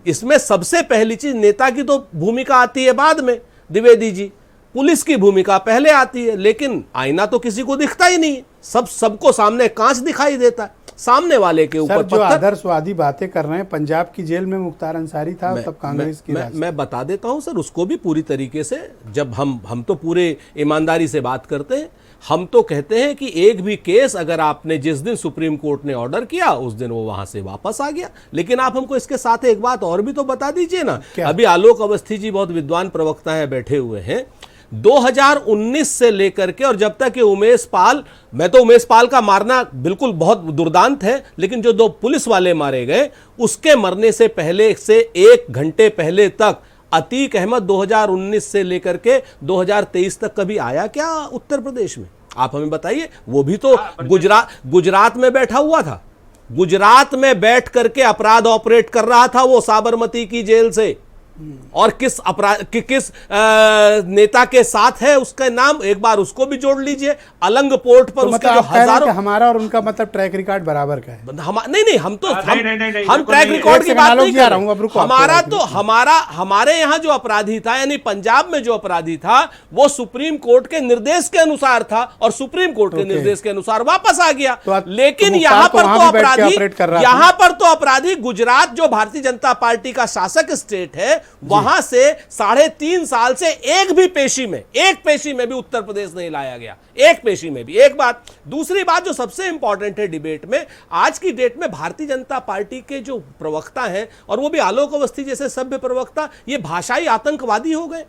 इसमें सबसे पहली चीज नेता की तो भूमिका आती है बाद में, द्विवेदी जी, पुलिस की भूमिका पहले आती है। लेकिन आईना तो किसी को दिखता ही नहीं है, सबको सामने कांच दिखाई देता है, सामने वाले के ऊपर जो आदर्शवादी बातें कर रहे हैं, पंजाब की जेल में मुख्तार अंसारी था, तब कांग्रेस की मैं बता देता हूं सर, उसको भी पूरी तरीके से, जब हम तो पूरे ईमानदारी से बात करते हैं। हम तो कहते हैं कि एक भी केस अगर आपने, जिस दिन सुप्रीम कोर्ट ने ऑर्डर किया उस दिन वो वहां से वापस आ गया। लेकिन आप हमको इसके साथ एक बात और भी तो बता दीजिए ना। अभी आलोक अवस्थी जी बहुत विद्वान प्रवक्ता है, बैठे हुए हैं। 2019 से लेकर के और जब तक ये उमेश पाल, मैं तो उमेश पाल का मारना बिल्कुल बहुत दुर्दांत है, लेकिन जो 2 पुलिस वाले मारे गए उसके मरने से पहले से 1 घंटे पहले तक अतीक अहमद 2019 से लेकर के 2023 तक कभी आया क्या उत्तर प्रदेश में? आप हमें बताइए। वो भी तो गुजरात में बैठा हुआ था, गुजरात में बैठ करके अपराध ऑपरेट कर रहा था वो साबरमती की जेल से। और किस नेता के साथ है, उसका नाम एक बार उसको भी जोड़ लीजिए। अलंग पोर्ट पर तो उसके जो हजारों, हमारा और उनका मतलब ट्रैक रिकॉर्ड बराबर का है। नहीं, हम ट्रैक रिकॉर्ड की बात नहीं कर रहे हैं। हमारे यहाँ जो अपराधी था, यानी पंजाब में जो अपराधी था, वो सुप्रीम कोर्ट के निर्देश के अनुसार था और सुप्रीम कोर्ट के निर्देश के अनुसार वापस आ गया। लेकिन यहाँ पर तो अपराधी गुजरात, जो भारतीय जनता पार्टी का शासक स्टेट है, वहां से 3.5 साल से एक पेशी में भी उत्तर प्रदेश नहीं लाया गया, एक पेशी में भी। एक बात। दूसरी बात जो सबसे इंपॉर्टेंट है डिबेट में, आज की डेट में भारतीय जनता पार्टी के जो प्रवक्ता हैं, और वो भी आलोक अवस्थी जैसे सभ्य प्रवक्ता, ये भाषाई आतंकवादी हो गए।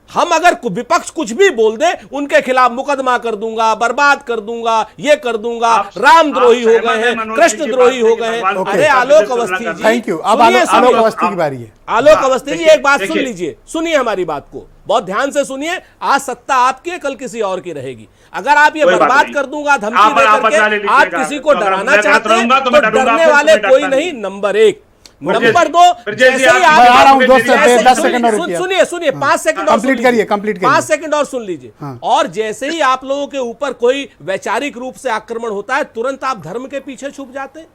हम अगर विपक्ष कुछ भी बोल दे उनके खिलाफ मुकदमा कर दूंगा, बर्बाद कर दूंगा, ये कर दूंगा, रामद्रोही हो गए हैं, कृष्णद्रोही हो गए हैं। अरे आलोक अवस्थी जी, थैंक यू। अब आलोक अवस्थी की बारी है। आलोक अवस्थी जी, एक बात सुन लीजिए, सुनिए हमारी बात को बहुत ध्यान से सुनिए। आज सत्ता आपकी है, कल किसी और की रहेगी। अगर आप ये बर्बाद कर दूंगा धमकी देकर के आप किसी को डराना चाहते हैं तो डरने वाले कोई नहीं। नंबर एक। नंबर दो, जैसे ही आप आ रहा हूं दोस्त, 10 सेकंड और सुनिए 5 सेकंड और कंप्लीट करिए 5 सेकंड और सुन लीजिए। हाँ। और जैसे ही आप लोगों के ऊपर कोई वैचारिक रूप से आक्रमण होता है तुरंत आप धर्म के पीछे छुप जाते हैं।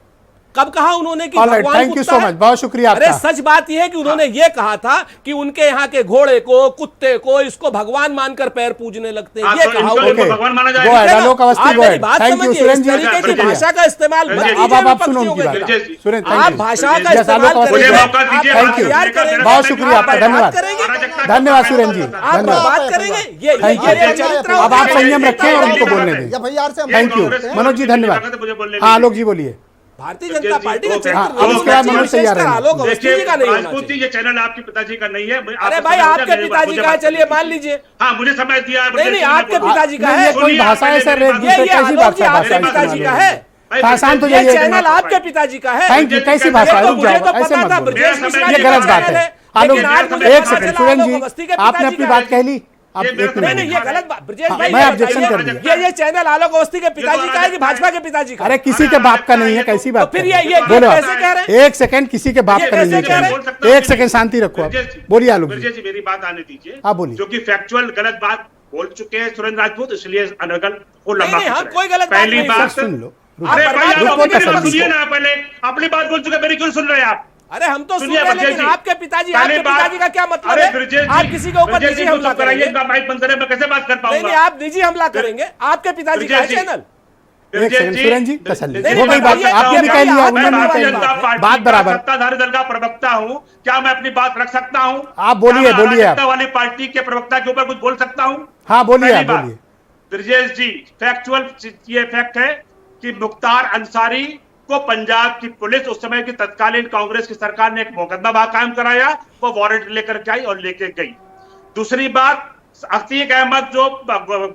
कब कहा उन्होंने कि भगवान थैंक यू कुत्ता सो है? मच, बहुत शुक्रिया अरे आपका। सच बात यह है कि उन्होंने ये कहा था कि उनके यहाँ के घोड़े को, कुत्ते को, इसको भगवान मानकर पैर पूजने लगते हैं। ये कहा उन्होंने। भगवान माना go ahead, Alok Awasthi go ahead. बात थैंक यू समझिए, सुरेंद्र इस जी, तरीके की शुक्रिया। भाषा का इस्तेमाल मत अब कीजिए आप सुनो उनकी विपक्षियों बात। के खिलाफ। सुरेंद्र, आप थैंक यू। भाषा का यस, इस्तेमाल आलोक अवस्थी करेंगे, जी, मौका दीजिए, आप थैंक यू। हथियार करेंगे, बहुत शुक्रिया आप आपका, बर्बाद धन्यवाद। करेंगे, धन्यवाद सुरेंद्र जी, आप धन्यवाद। बर्बाद करेंगे। ये थैंक यू। चरित्र अब आप संयम रखें और उनको बोलने दें। या भैया से हम थैंक यू मनोज जी, धन्यवाद। हाँ आलोक जी बोलिए। भारतीय जनता पार्टी का हाँ, चरित्र अब उसके बाद मनोज तैयार हैं। आलोक अवस्थी जी का नहीं होना राजपूत जी, चाहिए। ये चैनल आपके पिताजी का नहीं है। अरे भाई आपके पिताजी का है, चलिए मान लीजिए। हाँ, मुझे समय दिया। नहीं आपके पिताजी का नहीं, है। ये कोई भाषा है सर, एक दूसरे ये कैसी आलोक जी भाषा आपके पिताजी का है। आसान तो ये जाइए। चैनल आपके पिताजी का है। थैंक यू, कैसी भाषा है? रुक मुझे जाओ, तो ऐसे पता मत था बोलो। ब्रजेश मिश्रा ये जी गलत का बात चैनल है। है, आलोक लेकिन आज मुझे एक पता सेकंड, चला सुरेंद्र आलोक अवस्थी जी के आपने पिताजी अपनी का बात है। कह ली, अब एक नहीं मिनट। ये गलत बात ब्रजेश हाँ, भाई, मैं ये ऑब्जेक्शन कर बताइए, दिया। ये चैनल आलोक अवस्थी के पिताजी का है कि भाजपा के पिताजी का? अरे किसी के बाप का नहीं है, कैसी बात तो फिर कर रहे ये हैं? बोलो कैसे कह रहे हैं? एक सेकंड, किसी के बाप ये का नहीं है कैसे कह रहे हैं? चैनल। एक सेकंड शांति रखो आप। बोलिए आलोक ब्रजेश जी। जी, मेरी बात आने दीजिए। आप बोलिए। जो कि फैक्चुअल गलत बात बोल चुके हैं सुरेंद्र राजपूत, इसलिए अनगल को लंबा नहीं, हम खींच रहे हैं। कोई गलत बात पहली नहीं बात सुन लो, अरे आप भाई, बर्बाद आप करोगे मेरी बात तसल्ली सुनिए को। ना। पहले अपनी बात बोल चुके, मेरी क्यों सुन रहे हैं आप? अरे हम तो सुन सुनिए रहे हैं, ब्रजेश लेकिन जी, आपके पिताजी पहली आपके बात- पिताजी का क्या मतलब अरे है? ब्रजेश आप जी, किसी के ऊपर ब्रजेश निजी जी, हमला चुप कराइए, करेंगे? इनका माइक बंद करें, मैं कैसे बात कर नहीं पाऊंगा? नहीं आप निजी हमला करेंगे, आपके पिताजी का है ब्रजेश जी, चैनल। एक सेकंड सुरेंद्र जी, तसल्ली नहीं, हो गई बात। नहीं, आपने भी कह लिया, मैं उन्होंने भी कह भारतीय लिया, जनता पार्टी बात का बराबर। सत्ताधारी दल का प्रवक्ता हूँ, क्या मैं अपनी बात रख सकता हूँ? आप बोलिए, क्या मैं बोलिए आप। अराजकता वाली पार्टी के प्रवक्ता के ऊपर कुछ बोल सकता हूँ? हाँ बोलिए, पहली आप बात, बोलिए। ब्रजेश जी, फैक्चुअल ये फैक्ट है कि मुख्तार अंसारी को पंजाब की पुलिस, उस समय की तत्कालीन कांग्रेस की सरकार ने एक मुकदमा कायम कराया, वो वारंट लेकर के आई और लेके गई। दूसरी बात, अतीक अहमद जो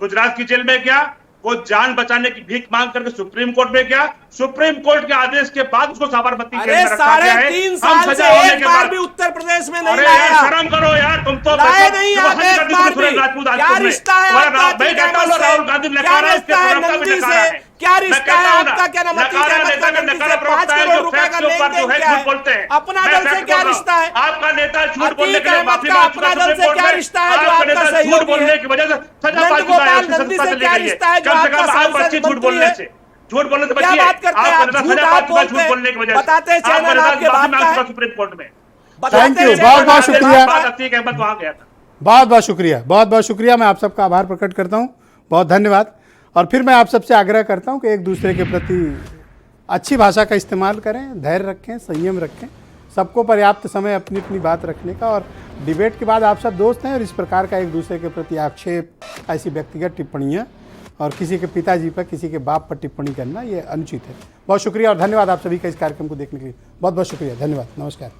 गुजरात की जेल में गया, वो जान बचाने की भीख मांग करके सुप्रीम कोर्ट में गया। सुप्रीम कोर्ट के आदेश के बाद उसको साबरमती जेल अरे में रखा गया है। 3.5 हम साल सजा से होने एक के बार बाद- भी उत्तर प्रदेश में नहीं अरे यार, लाया। शर्म करो यार, तुम तो लाए नहीं आप हद एक कर दी बार सुरेंद्र भी। राजपूत आज क्या तुमने। रिश्ता है तुम्हारा आपका नाम- मैं अतीक कहता हूँ अहमद से? राहुल गांधी क्या नकारा है, रिश्ता है इसके प्रवक्ता भी नंदी नकारा से? है। क्या मैं रिश्ता कहता है हूँ ना, आपका? क्या नाम अतीक नकारा अहमद का नेता का नंदी नकारा से? 5 प्रवक्ता है, करोड़ जो रुपए का फैक्ट के ऊपर लेन जो देन है क्या झूठ बोलते है? हैं। अपना मैं दल से फैक्ट क्या बोल रहा हूँ। रिश्ता है? आपका नेता झूठ बोलने अतीक के लिए अहमद माफी का मांग अपना चुका दल से सुप्रीम क्या कोर्ट में। रिश्ता है जो आपका आपका नेता सहयोगी झूठ बोलने है? की वजह से सजा पा नंद चुका है, गोपाल उसकी नंदी सजा से दी क्या गई है। रिश्ता है जो कम से आपका कम आप सांसद बच्चे झूठ मंत्री बोलने है? से, झूठ बोलने से क्या बचिए। बात करते हैं आपका आप? नेता झूठ सजा आप पा चुका है बोलते झूठ हैं। बोलने की वजह से। बताते हैं आपका चैनल नेता आपके माफी बाप मांग का चुका है। सुप्रीम कोर्ट में। थैंक यू, बहुत बहुत शुक्रिया, अतीक अहमद वहां गया था। बहुत बहुत शुक्रिया, बहुत बहुत शुक्रिया। मैं आप सबका आभार प्रकट करता हूँ, बहुत धन्यवाद। और फिर मैं आप सबसे आग्रह करता हूँ कि एक दूसरे के प्रति अच्छी भाषा का इस्तेमाल करें, धैर्य रखें, संयम रखें, सबको पर्याप्त समय अपनी अपनी बात रखने का। और डिबेट के बाद आप सब दोस्त हैं, और इस प्रकार का एक दूसरे के प्रति आक्षेप, ऐसी व्यक्तिगत टिप्पणियाँ और किसी के पिताजी पर, किसी के बाप पर टिप्पणी करना ये अनुचित है। बहुत शुक्रिया और धन्यवाद आप सभी का इस कार्यक्रम को देखने के लिए। बहुत बहुत शुक्रिया, धन्यवाद, नमस्कार।